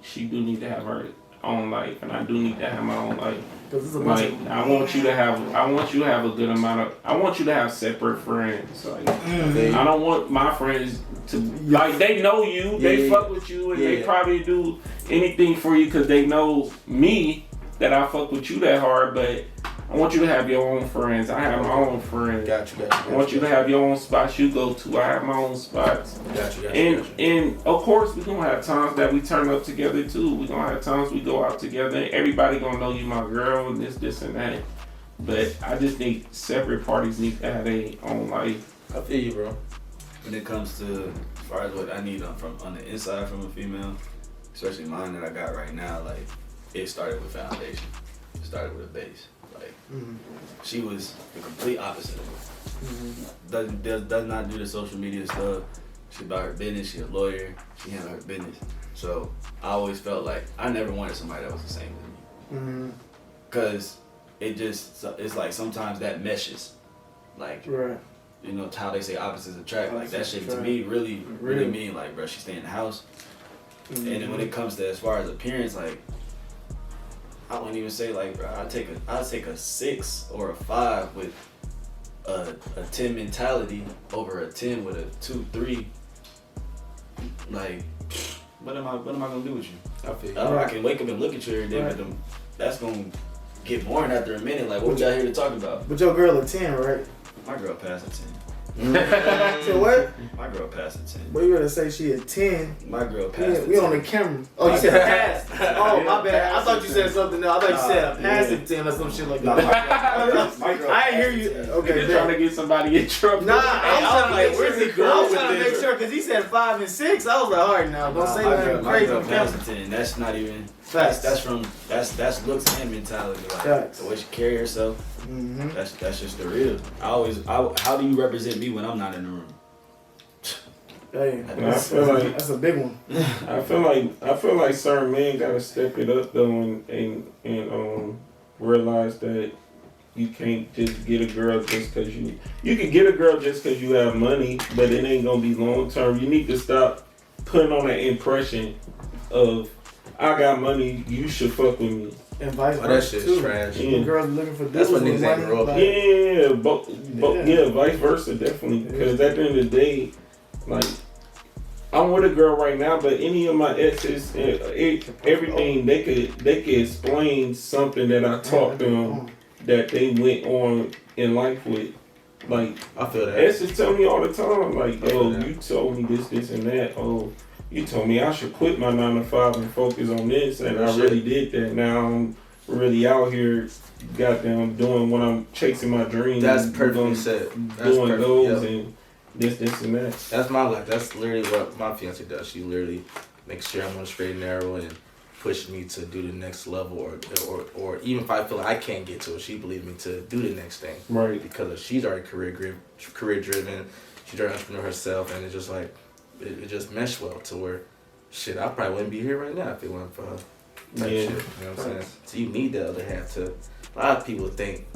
she do need to have her own life, and I do need to have my own life. Like I want you to have a good amount of. I want you to have separate friends. Like I don't want my friends to like they know you, they fuck with you, and they probably do anything for you because they know me that I fuck with you that hard. But I want you to have your own friends. I have my own friends. Got you. I want you to have your own spots you go to. I have my own spots. Got you. And of course we're gonna have times that we turn up together too. We're gonna have times we go out together. Everybody gonna know you my girl and this and that. But I just think separate parties need to have their own life. I feel you, bro. When it comes to as far as what I need on the inside from a female, especially mine that I got right now, like it started with foundation. It started with a base. Like she was the complete opposite of me. Does not do the social media stuff. She's about her business. She's a lawyer. She handles her business. So I always felt like I never wanted somebody that was the same as me. Cause it's like sometimes that meshes. Like you know how they say opposites attract. Like that shit to me really mean like, bro, she stay in the house. And then when it comes to as far as appearance, like. I wouldn't even say like, bro, I'd take a 6 or a 5 with a 10 mentality over a 10 with a 2, 3. Like, what am I gonna do with you? I feel you. I can wake up and look at you every day, but that's gonna get boring after a minute. Like, what we got here to talk about? But your girl a 10, right? My girl passed a 10. So what? My girl passed a 10. But you gotta say she a 10. My girl passed a 10. We on the camera. Oh, you said passed. Oh, my bad. I thought you said something else. I thought you said a passing 10 or some shit like that. I didn't hear you. Okay, trying to get somebody in trouble. Nah, I was like, where's he going? I was trying to make this? sure because he said 5 and 6. I was like, all right, now don't say nothing my crazy. girl passed a 10. That's not even. Facts. That's looks and mentality. Like the way she carry herself. That's just the real. How do you represent me when I'm not in the room? Hey, I feel like that's a big one. I feel like certain men gotta step it up though and realize that you can't just get a girl just cause you can get a girl just cause you have money, but it ain't gonna be long term. You need to stop putting on that impression of I got money, you should fuck with me. And vice versa. That shit's too. trash. Yeah. Girls looking for that's what niggas ain't grow up. Yeah, vice versa, definitely. Because at the end of the day, like, I'm with a girl right now, but any of my exes, everything, they could explain something that I taught them that they went on in life with. Like, I feel that. Exes tell me all the time, like, yo, you told me this, and that. Oh, you told me I should quit my 9 to 5 and focus on this, and I really did that. Now I'm really out here, goddamn, doing what I'm chasing my dreams. That's perfectly said. Doing those, this and that. That's my life. That's literally what my fiance does. She literally makes sure I'm on the straight and narrow and push me to do the next level, or even if I feel like I can't get to it, she believes me to do the next thing. Right. Because she's already career driven. She's already an entrepreneur herself, and it's just like it just meshed well to where shit, I probably wouldn't be here right now if it weren't for her. Type shit, you know what I'm saying? So you need the other half to. A lot of people think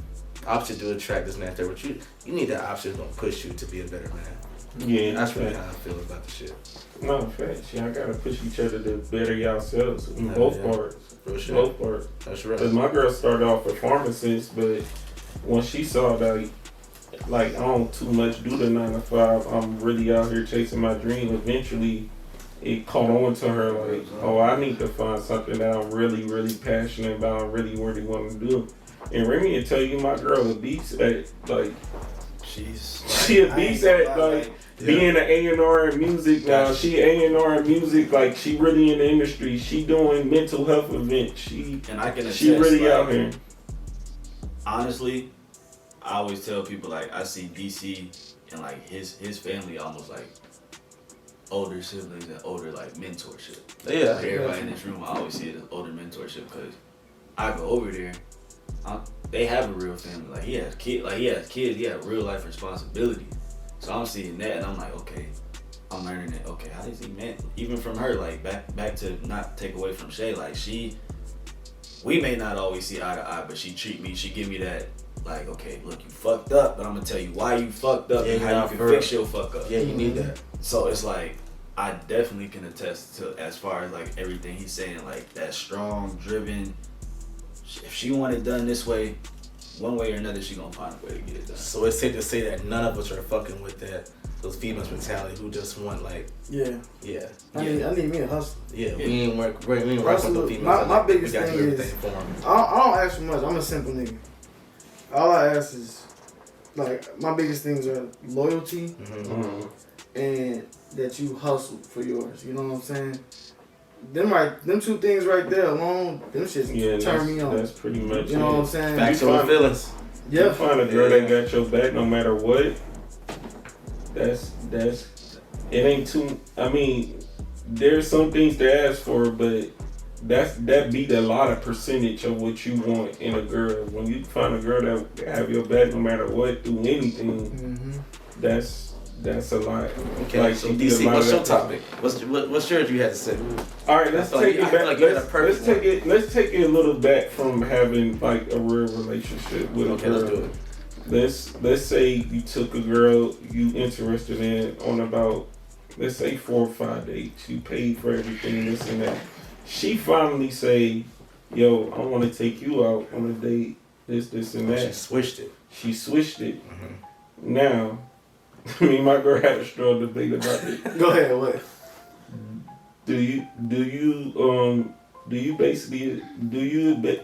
opposite do attract this and that, but you need that opposite gonna push you to be a better man. Yeah, that's really how I feel about the shit. No, facts. Y'all gotta push each other to better yourselves in both parts. For sure. Both parts. That's right. Cause my girl started off a pharmacist, but when she saw that, like I don't too much do the 9 to 5, I'm really out here chasing my dream. Eventually, it caught on to her like, oh, I need to find something that I'm really, really passionate about and really want to do. And Remy will tell you, my girl a beast at like, she a beast at like being an A&R in music now. She A&R in music, like she really in the industry. She doing mental health events. She really like, out here. Honestly, I always tell people like I see DC and like his family almost like older siblings and older like mentorship. Yeah. Like, everybody in this room, I always see it as older mentorship because I go over there. They have a real family. Like he has kids. He has real life responsibility. So I'm seeing that and I'm like, okay, I'm learning that. Okay, how does he man? Even from her, like back to not take away from Shay. Like we may not always see eye to eye, but she give me that. Like, okay, look, you fucked up, but I'm gonna tell you why you fucked up and how you can fix your fuck up. Yeah, you need that. So it's like I definitely can attest to as far as like everything he's saying, like that strong, driven. If she want it done this way, one way or another, she gonna find a way to get it done. So it's safe to say that none of us are fucking with those females mentality who just want like I need me a hustler. Yeah, we ain't work with the females. My biggest thing is I don't ask for much. I'm a simple nigga. All I ask is like my biggest things are loyalty and that you hustle for yours. You know what I'm saying? Them two things right there alone, them shits turn me on. That's pretty much you know what I'm saying? Facts over feelings. Yeah. You find a girl that got your back no matter what. That's it ain't too. I mean, there's some things to ask for, but that beat a lot of percentage of what you want in a girl. When you find a girl that have your back no matter what, do anything, that's a lot. Okay, like, so DC, what's your topic? What's yours you had to say? All right, let's take it back. Let's take it a little back from having like a real relationship with a girl. Let's do it. Let's say you took a girl you interested in on about, let's say 4 or 5 dates. You paid for everything, this and that. She finally say, yo, I want to take you out on a date, this and that. She switched it. Mm-hmm. Now, me and my girl had a strong debate about it. Go ahead, what?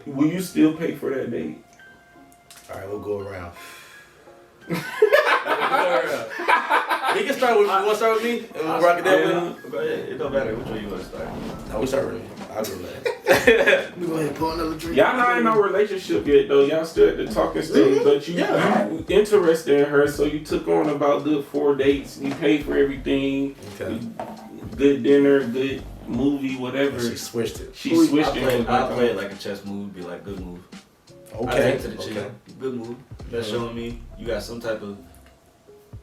Will you still pay for that date? Alright, we'll go around. He can start with me. You want to start with me? And we'll rock it that way? Go ahead. It don't matter which way you want to start. No, we start with me. I'll go last. We go ahead and pour another drink. Y'all not in no relationship yet, though. Y'all still at the talking stage, but you interested in her, so you took on about good 4 dates. You paid for everything. Okay. Good dinner, good movie, whatever. She switched it. I play it like a chess move, be like, good move. Okay. I take to the chick, good move. That's showing me you got some type of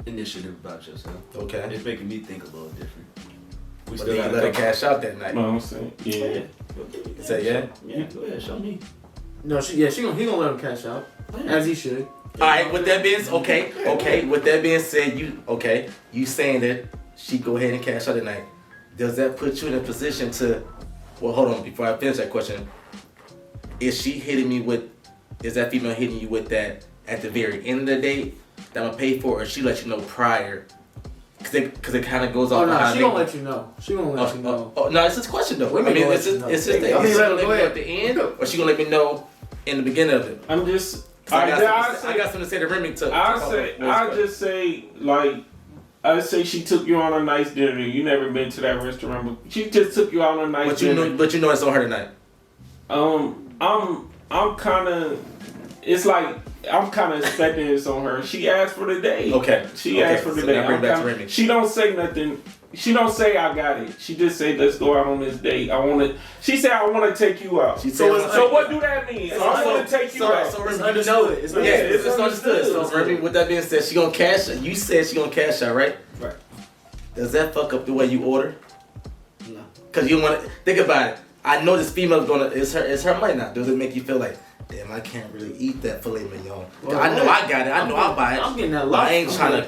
initiative about yourself. Okay. It's making me think a little different. We still gotta let her cash out that night. No, I'm saying, yeah. Say yeah? Yeah, go ahead, show me. No, he gonna let him cash out, as he should. All right. With that being With that being said, you saying that she go ahead and cash out tonight? Does that put you in a position to? Well, hold on. Before I finish that question, is that female hitting you with that at the very end of the date that I'm gonna pay for, or she let you know prior? Because it kind of goes off. Oh no, she gonna let you know. She gonna let you know. Oh no, it's just a question though. I mean, it's just thing. Is she gonna let me know at the end, or she gonna let me know in the beginning of it? I'm just. I got something to say to Remy too. I say she took you on a nice dinner. You never been to that restaurant, but she just took you on a nice dinner. But you know it's on her tonight. I'm kind of. It's like I'm kind of expecting this on her. She asked for the date. Okay. She asked for the date. She don't say nothing. She don't say I got it. She just say let's go out on this date. She said I want to take you out. So what do that mean? I want to take you out. So it's understood. It's understood. So Remy, with that being said, she gonna cash out. You said she gonna cash out, right? Right. Does that fuck up the way you order? No. Cause you want to think about it. I know this female's gonna. It's her money now. Does it make you feel like, damn, I can't really eat that filet mignon? Well, I know I got it. I know I'll buy it. I'm getting that. I ain't trying to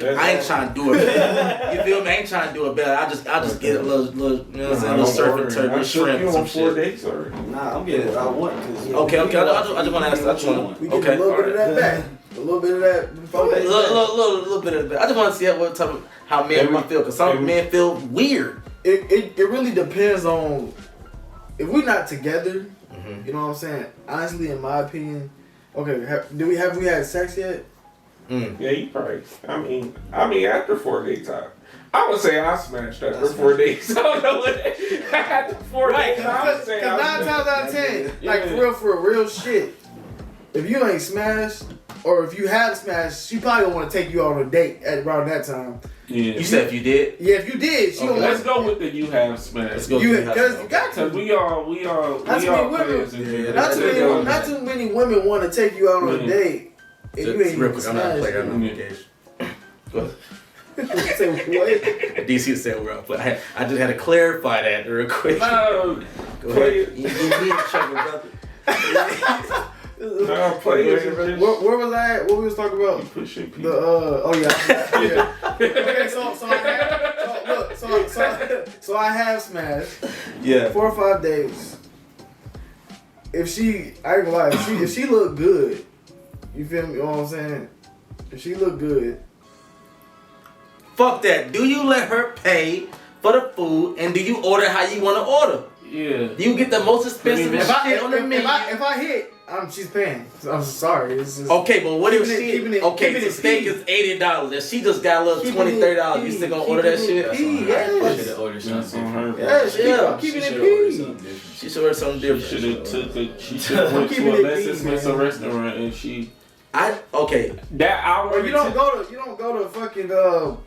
do it better. You feel me? I ain't trying to do it better. I just get a little, you know what I'm saying? A little surf and turn, shrimp, and some shit. Nah, I'm getting what I want. Okay. I just want to ask. I just want. We get a little bit of that back. A little bit of that. Little bit of that. I just want to see how men really feel, because some men feel weird. It really depends on if we're not together. You know what I'm saying? Honestly, in my opinion, okay, have we had sex yet? Yeah, you probably. I mean, after 4 days time, I would say I smashed after 4 days. I don't know what after 4 days. I would say because 9 times out of 10, like for real shit, if you ain't smashed or if you have smashed, she probably don't want to take you on a date at around that time. Yeah. You said if you did? Yeah, if you did, she don't. Let's go with the you have smashed. Let's go. Because you got to. Because we all players. Not too many women want to take you out on a date, and you ain't even I'm not playing. I'm not engaged. Go ahead. Say what? DC said we're up. I just had to clarify that real quick. No, go ahead. You need to trouble, brother. Where was I at? What we was talking about? Pushing people. Yeah. Okay, so I have smashed. Yeah. 4 or 5 days. I ain't gonna lie, if she look good, you feel me? You know what I'm saying? If she look good. Fuck that. Do you let her pay for the food, and do you order how you want to order? Yeah. Do you get the most expensive shit on the menu? If I hit, she's paying. I'm sorry. It's just okay, but what if the steak is $80 and she just got a little $20-$30? You still gonna order that shit? Keeping it P. She should order something different. She should have went to a less expensive restaurant and she. That hour. You don't go to fucking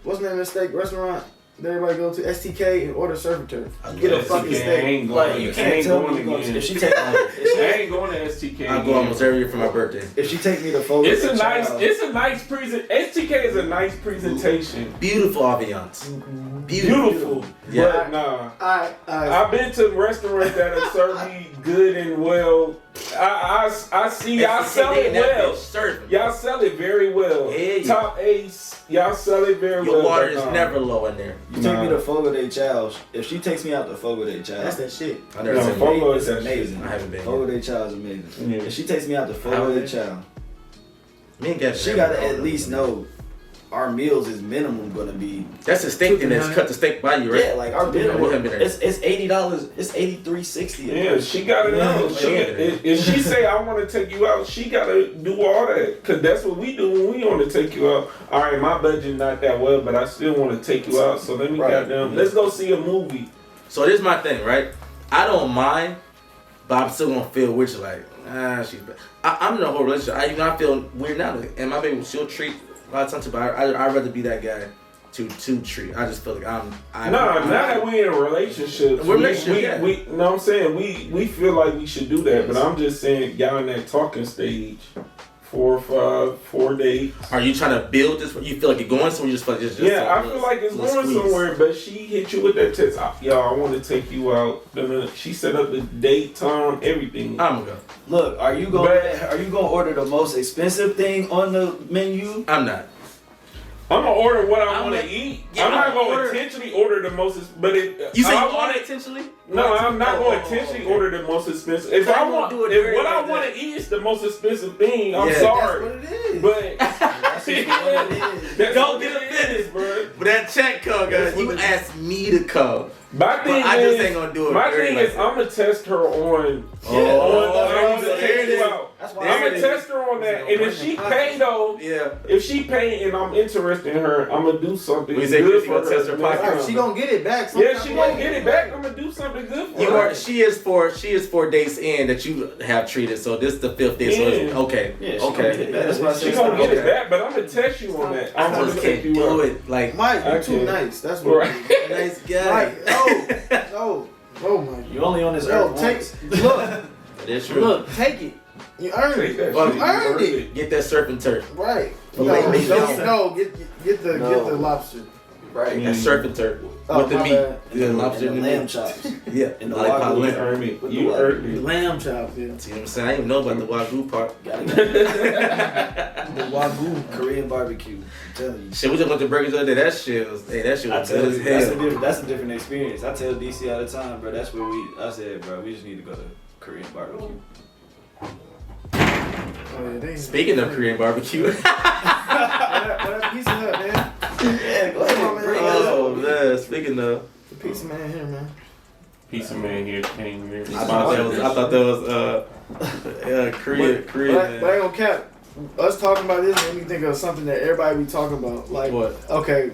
what's the name of the steak restaurant? Everybody go to STK and order surf and turf. Get a fucking steak. You can't tell me if she take. I ain't going to STK. I go almost every year for my birthday. If she take me to photo, it's a nice present. STK is a nice presentation. Beautiful ambiance. Beautiful. Yeah. But nah. I've been to restaurants that have served me good and well. I see y'all sell it well. Y'all sell it very well. Yeah. Top ace. Y'all sell it very well. Your water is never low in there. You take me to Fogo de Chao. If she takes me out to Fogo de Chao, that's that shit. I never seen Fogo is amazing. I haven't been. Fogo de Chao is amazing. Yeah. If she takes me out to Fogo de Chao, she gotta at least know our meals is minimum gonna be. That's a steak thing. That's cut the steak by you, right? Yeah, like our minimum. It's $80. It's $83.60. Yeah, she gotta know. If she say I want to take you out, she gotta do all that. Cause that's what we do when we want to take you out. All right, my budget not that well, but I still want to take you out. So let me let's go see a movie. So this is my thing, right? I don't mind, but I'm still gonna feel with you like, she's bad. I'm in a whole relationship. I feel weird now, and my baby she'll treat. A lot of times, but I'd rather be that guy to treat. I just feel like now that we in a relationship. We know what I'm saying? We feel like we should do that, but I'm just saying y'all in that talking stage. 4 or 4 days. Are you trying to build this? You feel like you're going somewhere? You just feel like it's just I feel like it's going somewhere, but she hit you with that text. Y'all, I want to take you out. She set up the date, time, everything. I'm gonna go. Look, are you gonna order the most expensive thing on the menu? I'm not. I'm gonna order what I want to eat. I'm not gonna intentionally order the most, but you say you want it intentionally? No, I'm not gonna intentionally order the most expensive. If what I want to eat is the most expensive thing, I'm sorry. That's what it is. But don't get offended, bro. But that check come, guys. You asked me to come. My thing I just ain't gonna do it. My thing is, I'm gonna test her on. to take you out. I'm gonna test her on that, and if she pay though, if she pay and I'm interested in her, I'm gonna do something good for her. Test her pocket. She gonna get it back. Yeah, she gonna get it back. I'm gonna do something good for her. She is 4 days in that you have treated. So this is the 5th day. So it's, okay. Yeah, okay. That's why She gonna get it back, but I'm gonna test you on that. I'm I gonna just take can't you do out. it. Like Mike, you're too nice. That's what. Right. nice guy. Mike, no, Mike. You only on this Yo, earth take. once. Look, That's true. look, take it. You earned Take it. that Fuck shit. You earned You it. Get that surf and turf. Right. You No, ain't made get the lobster. Right. That surf and turf. Oh, With the my meat. bad. The lobster And and the the lamb meat. chops. Yeah. And the Lollipop wagyu. You lamb. earned it. With You the earned The it. lamb chops, yeah. See what I'm saying? I didn't even know about the wagyu part. Gotta go. The wagyu Korean barbecue. I'm telling you. Shit, we just went to Burgers the other day. That shit was I good tell as you, hell. that's a different experience. I tell DC all the time, bro. That's where I said, bro, we just need to go to Korean barbecue. Oh, yeah, Speaking of Korean barbecue. what that pizza hut, man? Yeah, go ahead. Bring it up. Oh, man. Speaking of. The pizza man here, man. Pizza man here came here. I thought that was Korean. But I ain't gonna cap. Us talking about this made me think of something that everybody be talking about. Like, What? Okay,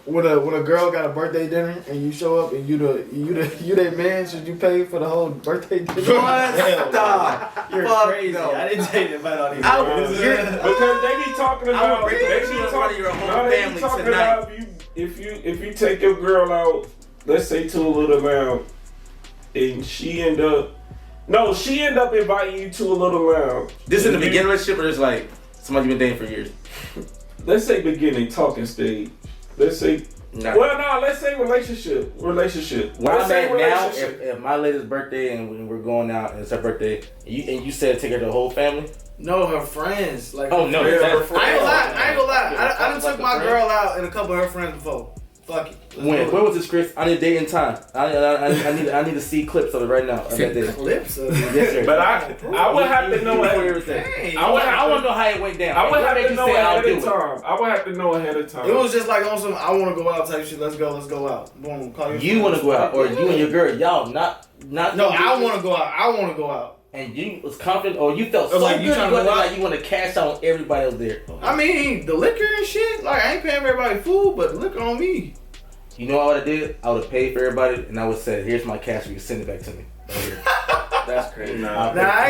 when a girl got a birthday dinner and you show up and you that man, should you pay for the whole birthday dinner? Stop. You're Fuck crazy. no. I didn't tell you about all these. Because they be talking about. bring They you be to one talking of your whole they be family talking tonight. about if you take your girl out, let's say to a little lounge, and she end up inviting you to a little lounge. This in the beginning of the relationship, or it's like somebody you've been dating for years? Let's say beginning talking stage. Let's say. Nah. Let's say relationship. Where Let's I'm say at now, relationship. if my lady's birthday and we're going out and it's her birthday, and you said take her to the whole family? No, her friends. Like, Oh, no, I ain't that's- gonna lie. I ain't gonna lie. I done Like took the my friends? girl out and a couple of her friends before. Fuck it. When was this, Chris? I need date and time. I need to see clips of it right now. Of that day. Clips of it. Yes, sir. But I would have to know everything. Dang. I would have I to- want to know how it went down. I would What have made to you know say I'll ahead do of it? time. I would have to know ahead of time. It was just like on some I want to go out type shit. Let's go out. Boom, call your You want to friends. go out, or you and your girl, y'all not. No, I want to go out. I want to go out. And you was confident, or you felt so Like, good, you trying to you go out? like you want to cash out on everybody else there. I mean, the liquor and shit. Like, I ain't paying for everybody food, but the liquor on me. You know what I would have did? I would have paid for everybody, and I would say, "Here's my cash. You can send it back to me." Right here. That's crazy. Nah. Nah, I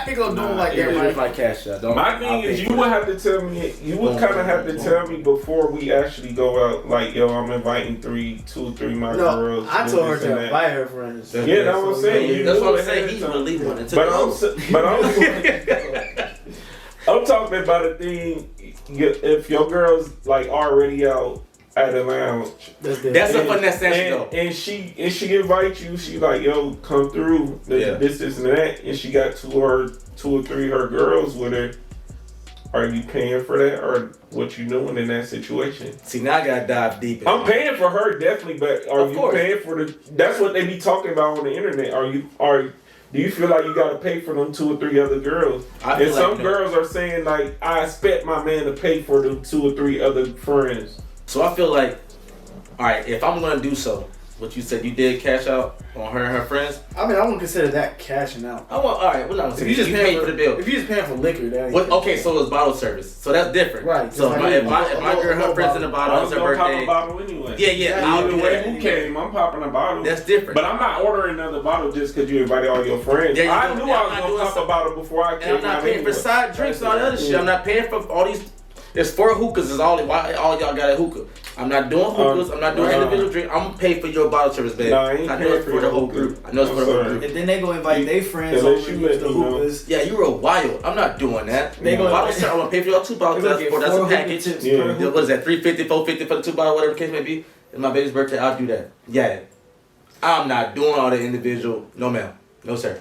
ain't gonna do it like that. Here's Like, my cash. Don't. My thing is, you would have to tell me. You would kind of have to tell me before we actually go out. Like, yo, I'm inviting 2 or 3 my no, girls. I do told her this and to that. invite her friends. Yeah, that's what I'm saying. You That's do what it I'm saying. ahead He's of gonna time. leave one until. I'm talking about a thing. If your girl's like already out at a lounge, That's a finesse though. and she invites you. She like, yo, come through. This and that, and she got 2 or 3 her girls with her. Are you paying for that, or what you doing in that situation? See, now I gotta dive deep. I'm paying for her definitely, but are Of you course. paying for the? That's what they be talking about on the internet. Do you feel like you gotta pay for them 2 or 3 other girls? I feel And like some no. girls are saying like, I expect my man to pay for the 2 or 3 other friends. So I feel like, all right, if I'm gonna do so, what you said you did cash out on her and her friends. I mean, I wouldn't consider that cashing out. I want. All right, we're not gonna say If you just you paying paid for the bill. If you just paying for liquor, that ain't. What, okay, so it's bottle service, so that's different. Right. So Just if like my girl, her friends in the I bottle, was it's her gonna pop a birthday. bottle anyway. Yeah, I'll Either do way, that. who came? I'm popping a bottle. That's different. But I'm not ordering another bottle just because you invited all your friends. There you I go. knew Now I I'm was not gonna doing pop some- a bottle before I And came I'm not out paying for anyway. side drinks and all the other shit. I'm not paying for all these. There's 4 hookahs. Is all y'all got a hookah. I'm not doing hookahs. I'm not doing individual drink. I'm gonna pay for your bottle service, baby. Nah, I ain't know paying it's for for the your whole hookah. group. I know it's I'm for the whole sorry. group. And then they go invite their friends Unless over you and use let the me know. hookahs. Yeah, you were wild. I'm not doing that. They gonna- bottle service. I'm gonna pay for your 2 bottles. They're That's gonna get a 4 hookah package. tips Yeah. per Yeah, hookah. what is that? $350, $450 for the 2 bottles, whatever the case may be. It's my baby's birthday. I'll do that. Yeah, I'm not doing all the individual. No, ma'am. No, sir.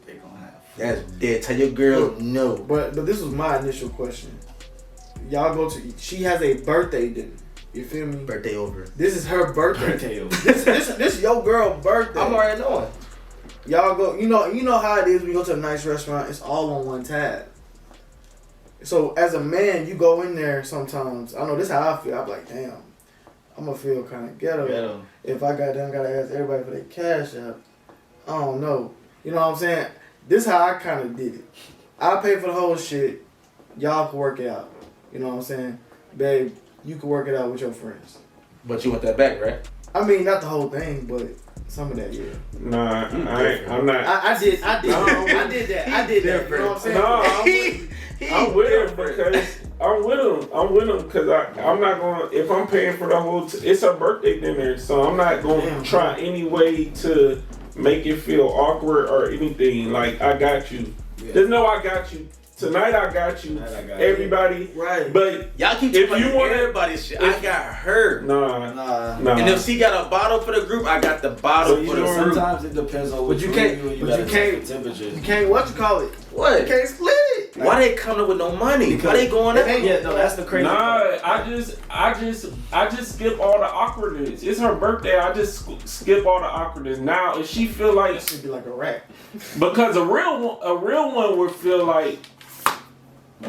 They gonna have. That's dead. Tell your girl no. But this was my initial question. Y'all go to. She has a birthday dinner. You feel me? Birthday over. This is her birthday. Birthday over. This your girl birthday. I'm already knowing. Y'all go. You know how it is when you go to a nice restaurant. It's all on one tab. So as a man, you go in there sometimes. I know this is how I feel. I'm like, damn. I'm gonna feel kind of ghetto Ghetto. if I gotta ask everybody for their cash app. I don't know. You know what I'm saying? This is how I kind of did it. I pay for the whole shit. Y'all can work it out. You know what I'm saying? Babe, you can work it out with your friends. But you want that back, right? I mean, not the whole thing, but some of that, yeah. Nah, I'm not. I did that. You know what I'm saying? No, I'm with him because I'm with him because I'm not going. If I'm paying for the whole, it's her birthday dinner, so I'm not going to try any way to make it feel awkward or anything. Like I got you. Yeah. There's no I got you. Tonight I got you. Everybody. Right. But y'all keep if you want everybody's shit. I got her. Nah. And if she got a bottle for the group, I got the bottle for the group. Sometimes it depends on what you temperatures. You can't what you call it? What? You can't split it. Why they coming with no money? Why they going out? Yeah, no, that's the crazy part. I just skip all the awkwardness. It's her birthday. I just skip all the awkwardness. Now, if she feel like it should be like a rat, because a real one would feel like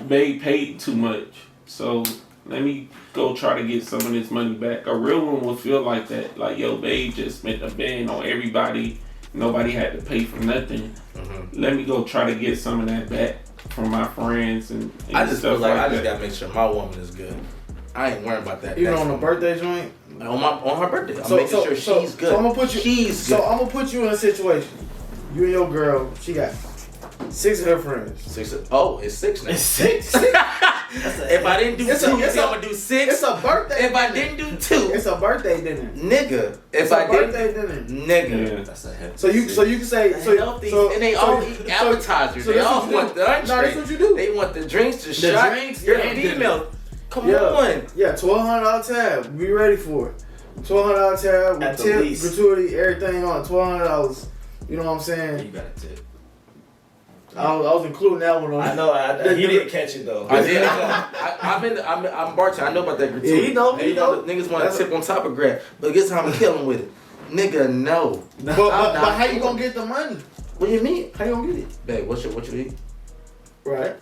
they paid too much. So let me go try to get some of this money back. A real one would feel like that. Like, yo, babe just spent a band on everybody. Nobody had to pay for nothing. Mm-hmm. Let me go try to get some of that back from my friends and I just stuff feel like I that. just gotta make sure my woman is good. I ain't worrying about that. Even on the birthday joint? On her birthday. I'm making sure she's good. So I'm gonna put you in a situation. You and your girl, she got 6 of her friends. It's 6 now. It's 6? If I didn't do 2, I'm gonna do 6. It's a birthday. If I didn't do 2, it's a birthday dinner. Nigga. If I didn't, birthday dinner. Nigga. Yeah, that's a heavy. So you can say and they all eat appetizers. They all want the entree. No, that's what you do. They want the drinks, the shot. Drinks, you're a female. Come on. Yeah, $1,200 tab. Be ready for it. $1,200 tab with tip, gratuity, everything on $1,200. You know what I'm saying? You got a tip. I was including that one on. I know. He didn't catch it though. I did. I'm bartending. I know about that gratuity. Yeah, he know. Niggas want to tip on top of grab, but guess how I'm killing with it, nigga. No. But how you gonna get the money? What do you mean? How you gonna get it? Babe, what you eat? Right.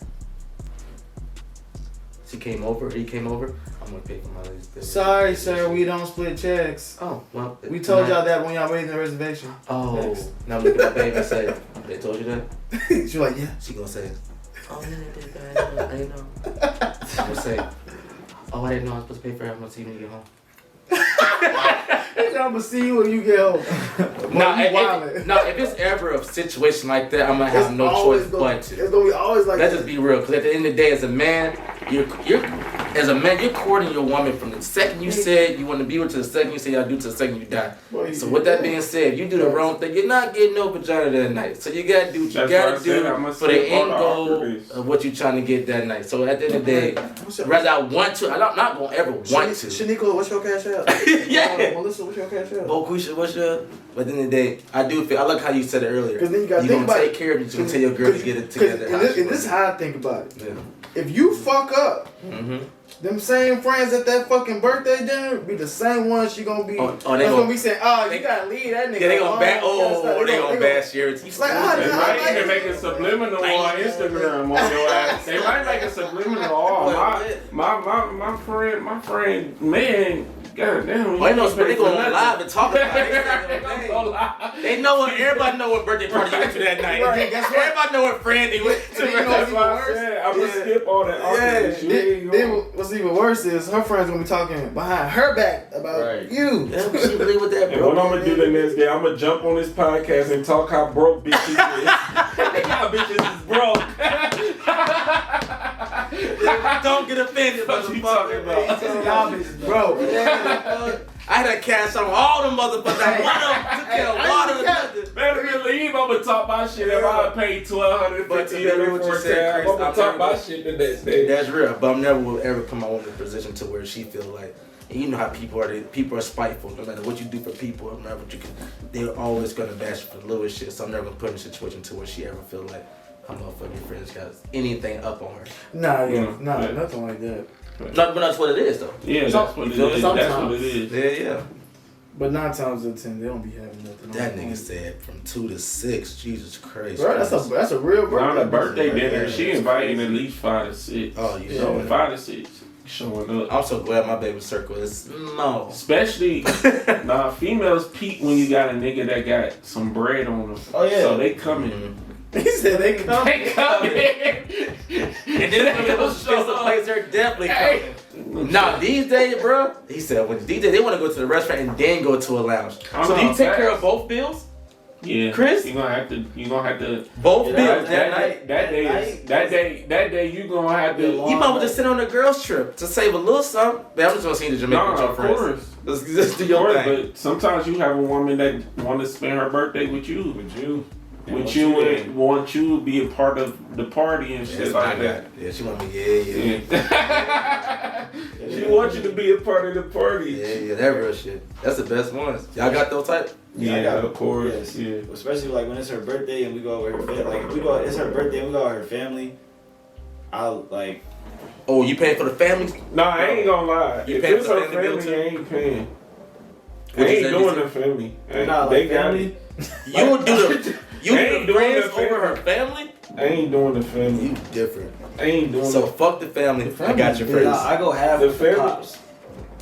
He came over. I'm gonna pay for my list. Sorry, sir, we don't split checks. Oh, well. We told y'all that when y'all made the reservation. Oh. Next. Now look at my baby and say, they told you that? She like, yeah. She gonna say, oh, yeah, they did that. I didn't know. I'm gonna say, oh, I didn't know I was supposed to pay for it. I'm gonna see you when you get home. I'm gonna see you when you get home. Now, if it's ever a situation like that, I'm gonna have no choice but to. It's gonna be always like Let's just be real, because at the end of the day, as a man, you're courting your woman from the second you said you want to be with her to the second you say y'all do to the second you die. Boy, so with that being said, if you do the wrong thing, you're not getting no vagina that night. So you gotta do what you gotta do for the end goal of what you're trying to get that night. So at the end of the day, whether I want to, I'm not gonna ever want to. Shaniqua, what's your cash out? Yeah. Melissa, what's your cash out? Boquisha, what's your? But at the end of the day, I do feel. I like how you said it earlier. Because then you gotta think about about take care of you. You're gonna tell your girl to get it together. And this is how I think about it. Yeah. If you fuck up, them same friends at that fucking birthday dinner be the same ones she gonna be. They gonna be saying, "Oh, you gotta leave that nigga." Yeah, they gonna bash. They gonna bash yours. They might even make a subliminal on Instagram on your ass. They might make a subliminal. My friend, man. God damn. They go on live and talk about it. They know what. Everybody know what birthday party you went to that night. Right, everybody know what friend they went to. That's why I said I'm gonna skip all that awkward shit. Then what's even worse is her friends gonna be talking behind her back about you. She believe with that, bro. And what I'm gonna do the next day, I'm gonna jump on this podcast and talk how broke bitches is. Y'all bitches is broke. Don't get offended, what you talking about. Y'all bitches broke. I had to cash on all the motherfuckers. One of them took care of water. Better believe I'm gonna talk my shit if I paid $1,250 for a tab. I'm gonna talk my shit the next day. That's real, but I'm never will ever put my woman in a position to where she feel like, and you know how people are. People are spiteful. No matter what you do for people, no matter what you can, they're always gonna bash for the little shit. So I'm never gonna put in a situation to where she ever feel like her motherfucking friends got anything up on her. Nothing like that. No, but that's what it is, though. Yeah, that's what it is. That's what it is. Yeah. But 9 times out of 10, they don't be having nothing. That nigga said from 2 to 6. Jesus Christ. Bro, that's a real birthday. On a birthday dinner, she inviting at least 5 to 6. Oh, you know. 5 to 6. showing up. I'm so glad my baby circle is small. Especially, females peak when you got a nigga that got some bread on them. Oh yeah. So they coming. He said they come. They coming. And then those place are definitely coming. Nah, these days, bro. He said when these days they want to go to the restaurant and then go to a lounge. So do you take care of both bills? Yeah, Chris, you gonna have to both bills that day you gonna have to. You might well just sit on a girls trip to save a little something. Man, I'm just gonna see the Jamaican of course. Let's do your thing. But sometimes you have a woman that want to spend her birthday with you and want you to be a part of the party and shit like that. Yeah, she want me. Yeah. She wants you to be a part of the party. Yeah, that real shit. That's the best ones. Y'all got those type? Yeah, of course. Yes. Yeah. Especially like when it's her birthday and we go over her family. Like if it's her birthday and we go over her family. I'll like. Oh, you paying for the family? Nah, I ain't gonna lie. You if paying it's for the her family family, I ain't paying. I What you ain't say, doing DC? the family. Nah, They like got family. it. You would do the ain't doing friends the family. over her family? I ain't doing the family. You different. I ain't doing So the fuck the family. I got your friends. Nah, I go half The with the family. pops.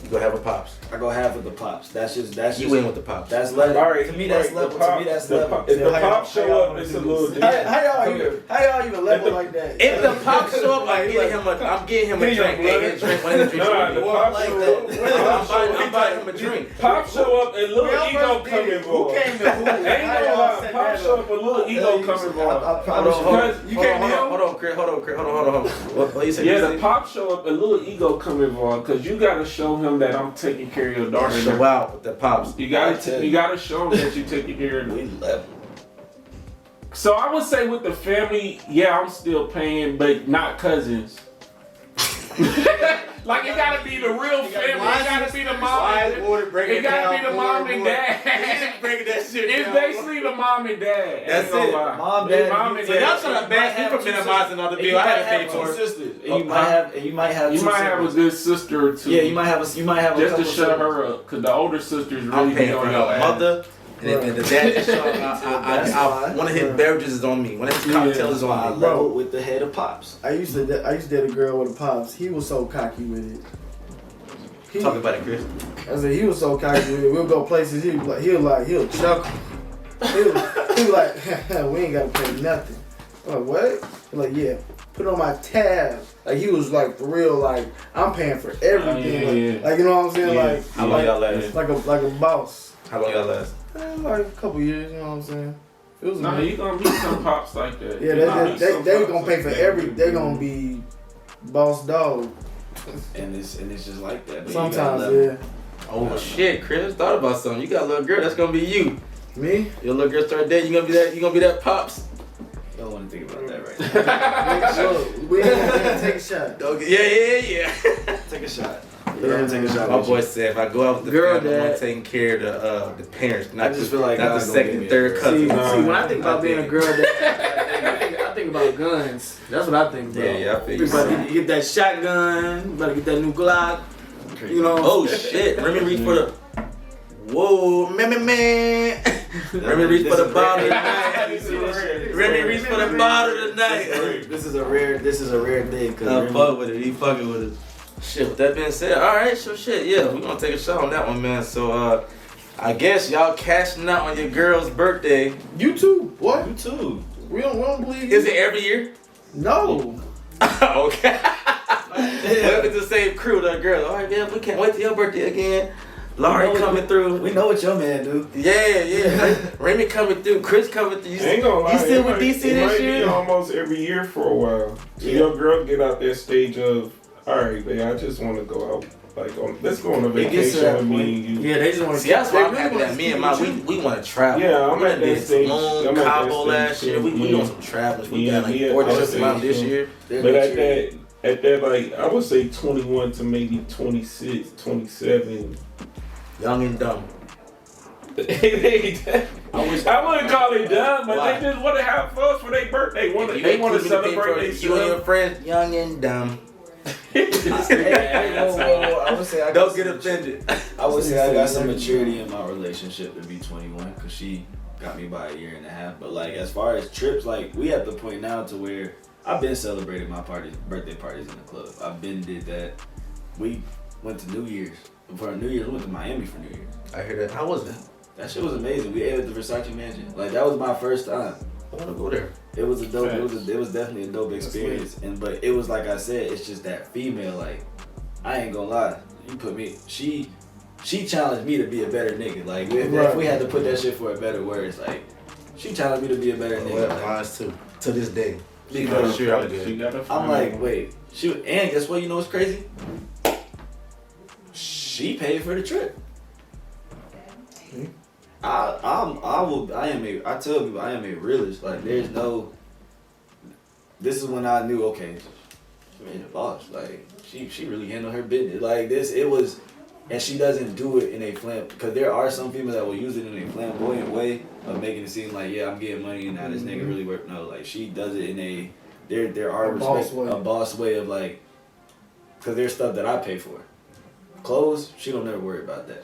You go have a pops. I go half with the pops. That's just You in with the pops. That's level. All right, To me, that's right, level. the To me, that's level. If the How pop y'all show up, wanna it's do a little this? different. How y'all even level like that? If the pops show up, I'm getting him a drink. Hey, get a drink. One of the drinks. Nah, the pop like show that. up. I'm buying him a drink. Pop show up and little ego come involved. Who came to who? Ain't gonna lie, pop show up and little ego come involved. I promise you. Hold on, Chris. Hold on. What you said? Yeah, the pop show up, a little ego come involved, cause you gotta show him that I'm taking care of your daughter. Show out with the pops. You gotta show him that you taking care of We them. level. So I would say with the family, yeah, I'm still paying, but not cousins. Like it gotta be the real family. It gotta be the mom. It gotta be the mom and dad. Breaking that shit It's down. basically the mom and dad. That's Ain't it. gonna lie. Mom, They dad, mom and So dad. y'all trying to bash me for minimizing all the bill I had to pay for. sisters. Oh, And you might have You two might have a siblings. good sister or two. Yeah, you might have a just couple to shut siblings. her up, cause the older sisters really I'm be paying for on her your ass. mother. And if the dad is showing up, one of his beverages is on me. One of his cocktails is I on me. level with the head of pops. I used to date a girl with a pops. He was so cocky with it. Talk about it, Chris. I said he was so cocky with it. We'll go places. He'll chuckle. He'll like, we ain't gotta pay nothing. I'm like, what? He's like, yeah, put on my tab. Like he was like for real. Like I'm paying for everything. Like you know what I'm saying? Yeah. Like How long y'all last? like a boss. How long y'all last? Like a couple years. You know what I'm saying? It was No, you gonna meet some pops like that. yeah. They gonna pay for every. They gonna be boss dog. And it's just like that. But Sometimes, you gotta yeah. Oh shit, Chris, thought about something. You got a little girl, that's gonna be you. Me? Your little girl start dating, you gonna be that pops. Don't want to think about that right now. Look, we ain't gonna take a shot. Okay. Yeah. Take a shot. Yeah, Take a shot. My with boy you. said if I go out with the Girl, family, I'm dad. gonna take care of the parents, not I just feel like not God the gonna second give and me a third girl. cousin. See, when I think about being a think- girl, I think about guns. That's what I think about. Yeah, I feel You you. better get that shotgun. You better get that new Glock. You know. Oh shit! Let me reach for the. Whoa, man. Let me reach for the bottle tonight. Let me reach for the bottle tonight. This is a rare day. I fuck with it. He fucking with it. Shit. With that being said, all right. So shit. Yeah, we gonna take a shot on that one, man. So I guess y'all cashing out on your girl's birthday. You too. What? You too. We don't believe. Is it every year? No. Okay. Well, if it's the same crew, the girl. All right, yeah, we can't wait till your birthday again. Laurie coming through. We know what your man do. Yeah. Remy coming through. Chris coming through. Ain't gonna lie, You still with might- DC it this might year? be almost every year for a while. So your girl get out that stage of, all right, babe, I just want to go out. Like, let's go on a It gets to vacation that with me point. and you. Yeah, they just want to. See, that's why I'm happy that me and my we want to travel. Yeah, I'm we at that did stage. Moon, I'm at that Cabo stage last year. We too. doing some travels. We Yeah, got like yeah, 4 I trips would around say this so. year. But at that, like, I would say 21 to maybe 26, 27. Young and dumb. I wouldn't call it dumb, but Why? they just want to have fun for their birthday. They want to celebrate you and your friends. Young and dumb. I would say Don't get offended. I would say I got some maturity in my relationship to be 21 because she got me by a year and a half. But like as far as trips, like we at the point now to where I've been celebrating my birthday parties in the club. I've been did that. we went to New Year's. For New Year's, we went to Miami for New Year's. I hear that. How was that? That shit was amazing. We ate at the Versace Mansion. Like that was my first time. I want to go there. It was a dope. It was definitely a dope experience. But it was like I said, it's just that female. Like I ain't gonna lie, you put me. She challenged me to be a better nigga. Like if we had to put that shit for a better words, like she challenged me to be a better nigga. Well, mine too. To this day. Because I'm like, wait. And guess what? You know what's crazy? She paid for the trip. I tell people I am a realist. Like there's no. This is when I knew, okay, man, the boss. Like she really handled her business. Like this, it was, and she doesn't do it in a because there are some people that will use it in a flamboyant way of making it seem like, yeah, I'm getting money and now this nigga really work. No, like she does it in a boss way of like, because there's stuff that I pay for. Clothes, she don't never worry about that.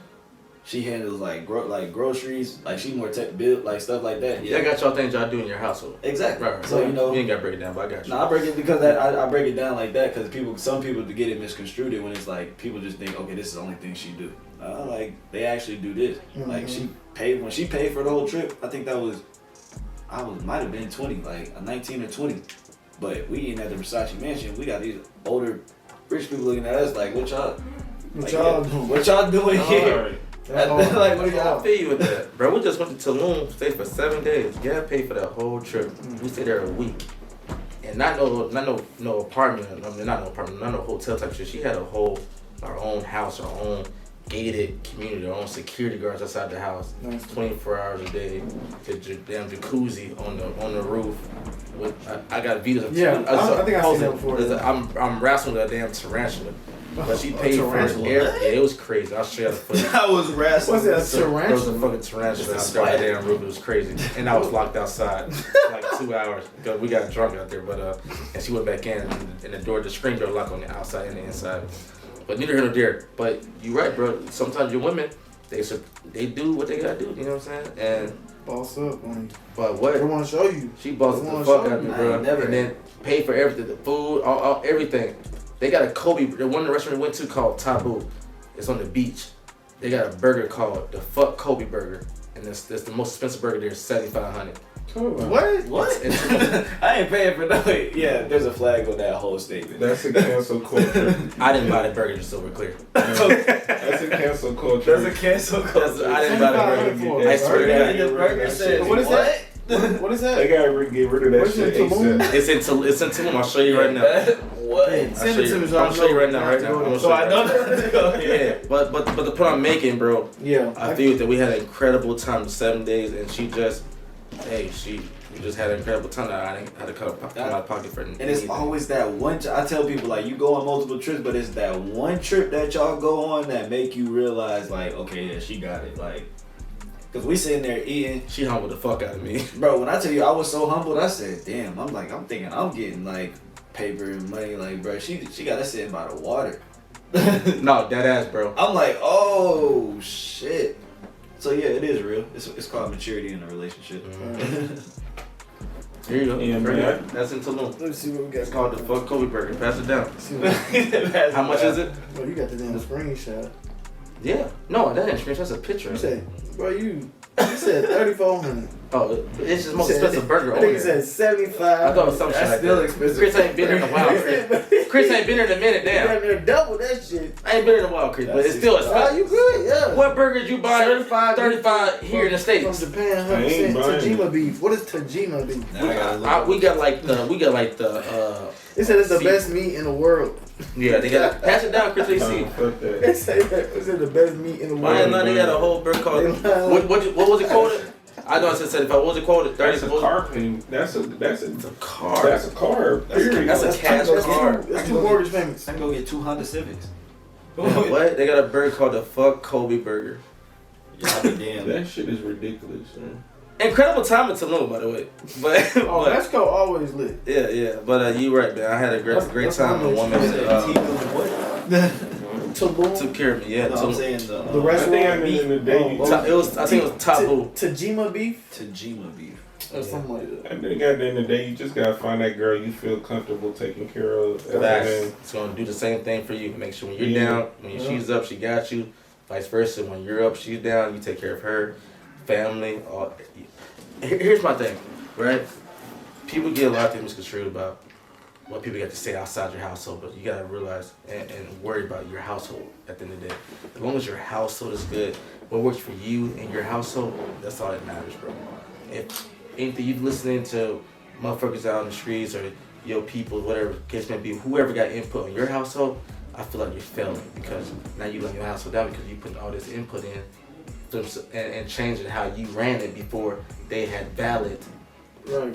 She handles like groceries, like she more tech built, like stuff like that. Yeah, I got y'all things y'all do in your household. Exactly. Right. So you ain't gotta break it down, but I got you. No, I break it because I break it down like that because some people get it misconstrued when it's like people just think, okay, this is the only thing she do. Like they actually do this. Like when she paid for the whole trip. I think might have been 20, like 19 or 20. But we ain't at the Versace Mansion. We got these older rich people looking at us like, what y'all doing here? Like, what do y'all feel you with that? Bro, we just went to Tulum, stayed for 7 days. Yeah, paid for that whole trip. We stayed there a week. And not no apartment, not no hotel type shit. She had our own house, our own gated community, our own security guards outside the house. Nice. 24 hours a day. The damn jacuzzi on the roof. I got videos of I think I've seen that before. I'm wrestling with a damn tarantula. But she paid for it. Yeah, it was crazy. I'll show you the footage. I was wrestling. What's that, tarantula? There was a fucking tarantula out there on the damn roof. It was crazy. And I was locked outside for like 2 hours because we got drunk out there. But and she went back in, and the screen door locked on the outside and the inside. But neither here nor there. But you're right, bro. Sometimes your women, they do what they gotta do. You know what I'm saying? And boss up, man. But what? They want to show you. She bossed the fuck out of me, bro. And then paid for everything, the food, all everything. They got a Kobe. The one restaurant we went to called Taboo. It's on the beach. They got a burger called the Fuck Kobe Burger, and that's the most expensive burger there. $7,500. What? I ain't paying for no. Yeah, there's a flag on that whole statement. That's a cancel culture. I didn't buy the burger, just so we're clear. That's a cancel culture. That's a cancel culture. I didn't buy the burger. I swear to God. The burger said, what is that? What is that? They gotta get rid of that shit ASAP. It's in Tulum. I'll show you right now. What? Send it to me. I'll show you right now. So I don't have to go. Yeah, but the point I'm making, bro. Yeah. I feel that we had an incredible time, 7 days, and we just had an incredible time. I didn't have to come out of pocket for anything. And it's always that one. I tell people like you go on multiple trips, but it's that one trip that y'all go on that make you realize like, okay, yeah, she got it. Like, cause we sitting there eating. She humbled the fuck out of me, bro. When I tell you I was so humbled, I said, damn. I'm thinking I'm getting like paper and money. Like, bro, she got us sitting by the water. No, dead ass, bro. I'm like, oh shit. So yeah, it is real. It's called maturity in a relationship. Here you go. Yeah, man. That's in Tulum. Let's see what we got. It's called the Fuck Kobe Burger. Pass it down. How much is it? Bro, you got the damn screenshot. Yeah. No, that ain't screenshot. That's a picture. You said, bro, you said 3,400. Oh, it's just the most expensive burger I on think there. it said 75. I thought it was some shit That's like still that. expensive. Chris ain't been here in a while, Chris. Chris ain't been here in a minute, damn. They're double that shit. I ain't been here in a while, Chris, but it's still expensive. You good, yeah. What burger did you buy? 35 here in the States. From Japan, 100% Tajima beef. What is Tajima beef? We got like the. They said it's the best meat in the world. Yeah, they got pass it down, Chris. They see. They say that it's the best meat in the world. I didn't know they got a whole burger called. What was it quoted? I know I said 75. What was it quoted? 30. That's a carb. That's a carb. That's a carb. That's a cash carb. That's 2 mortgage payments. I can go get 2 Honda Civics. What? They got a burger called the Fuck Kobe Burger. Yeah, damn. That shit is ridiculous, man. Incredible time in Tulum, by the way. But Mexico always lit. Yeah. But you right, man. I had a great time. A woman took care of me. Yeah, I'm saying the restaurant beef. In the day. I think it was Taboo. Tajima beef. Tajima beef. Or something like that. I think at the end of the day, you just gotta find that girl you feel comfortable taking care of. It's gonna do the same thing for you. Make sure when you're down, when she's up, she got you. Vice versa, when you're up, she's down. You take care of her, family. All. Here's my thing, right? People get a lot of things misconstrued about what people got to say outside your household, but you gotta realize and worry about your household at the end of the day. As long as your household is good, what works for you and your household, that's all that matters, bro. If anything you listening to motherfuckers out in the streets or your people, whatever the case may be, whoever got input on your household, I feel like you're failing because now you letting your household down because you putting all this input in and changing how you ran it before they had valid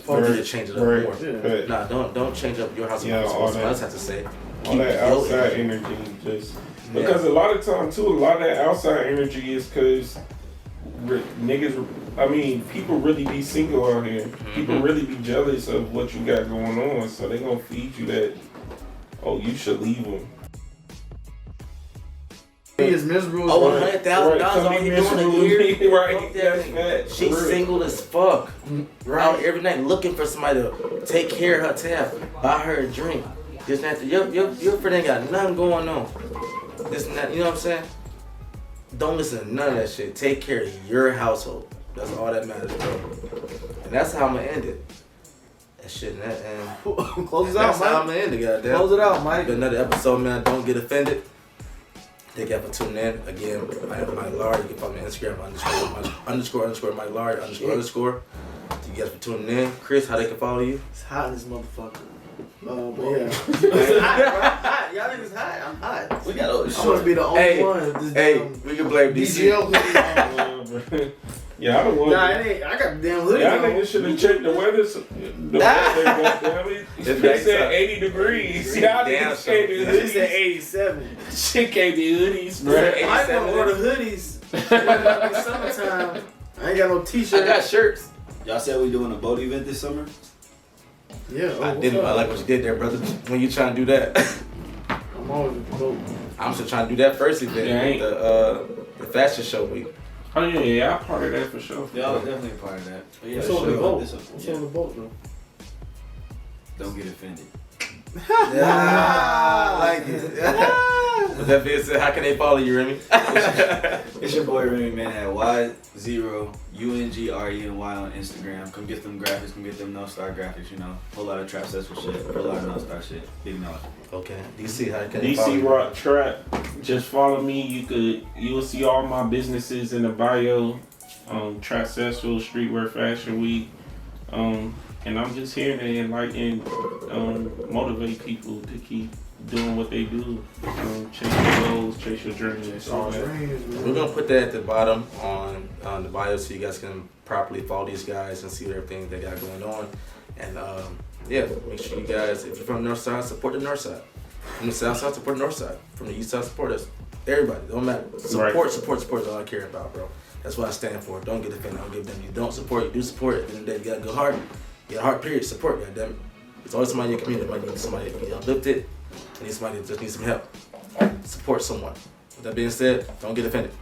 for you to change it up more. Yeah. Nah, don't change up your household. What somebody else has to say. All that outside energy just because a lot of time too, a lot of that outside energy is because niggas. I mean, people really be single out here. People really be jealous of what you got going on, so they gonna feed you that. Oh, you should leave them. He is miserable. Oh, $100,000 all you doing a year. Right, that's she's single as fuck. Out every night looking for somebody to take care of her tab, buy her a drink. This and that. Your friend ain't got nothing going on. This and that. You know what I'm saying? Don't listen to none of that shit. Take care of your household. That's all that matters, bro. And that's how I'm gonna end it. That shit and close it out, Mike. That's how I'm gonna end it, goddamn. Close it out, Mike. Another episode, man. Don't get offended. Thank y'all for tuning in. Again, I am Mike Lard. You can follow me on Instagram _ Mike Lard _ Thank you guys for tuning in. Chris, how they can follow you? It's hot in this motherfucker. But yeah. It's hot, bro. Hot. Y'all niggas hot. I'm hot. We got I'm supposed to be the only one. We can blame DC. Yeah, I don't want. Nah, it ain't. I got the damn hoodie. Yeah, I think should have checked the weather. It said 80 degrees. Y'all niggas came in hoodies. She said 87. Shit came in hoodies, bro. I ain't gonna order hoodies. It's summertime. I ain't got no t-shirt. I got shirts. Y'all said we doing a boat event this summer? Yeah. I didn't. I like what you did there, brother. When you trying to do that? I'm always a boat. I'm still trying to do that first event. The fashion show week. Oh yeah, I'm part of that for sure. Yeah, I was definitely a part of that. But yeah, what's on the boat? What's on the boat though? Don't get offended. I like it. With that being said, how can they follow you, Remy? It's your boy Remy, man, at Y0UNGRENY on Instagram. Come get them graphics, come get them No Star graphics, you know. Whole lot of trap sets with shit, whole lot of No Star shit. Big knowledge. Okay. DC, how can they follow DC you? Rock Trap. Just follow me. You'll see all my businesses in the bio. Trap Festival, Streetwear Fashion Week. And I'm just here to enlighten, motivate people to keep doing what they do. Chase your goals, chase your dreams, all that. We're gonna put that at the bottom on the bio so you guys can properly follow these guys and see what everything they got going on. And make sure you guys, if you're from the north side, support the north side. From the south side, support the north side. From the east side, support us. Everybody, don't matter. Support is all I care about, bro. That's what I stand for. Don't get offended. Don't give them. You don't support, you do support. At the end of the day, you got a good heart. You got a heart, period. Support, goddammit. It's always somebody in your community that might need somebody to be uplifted. Need somebody that just needs some help. Support someone. With that being said, don't get offended.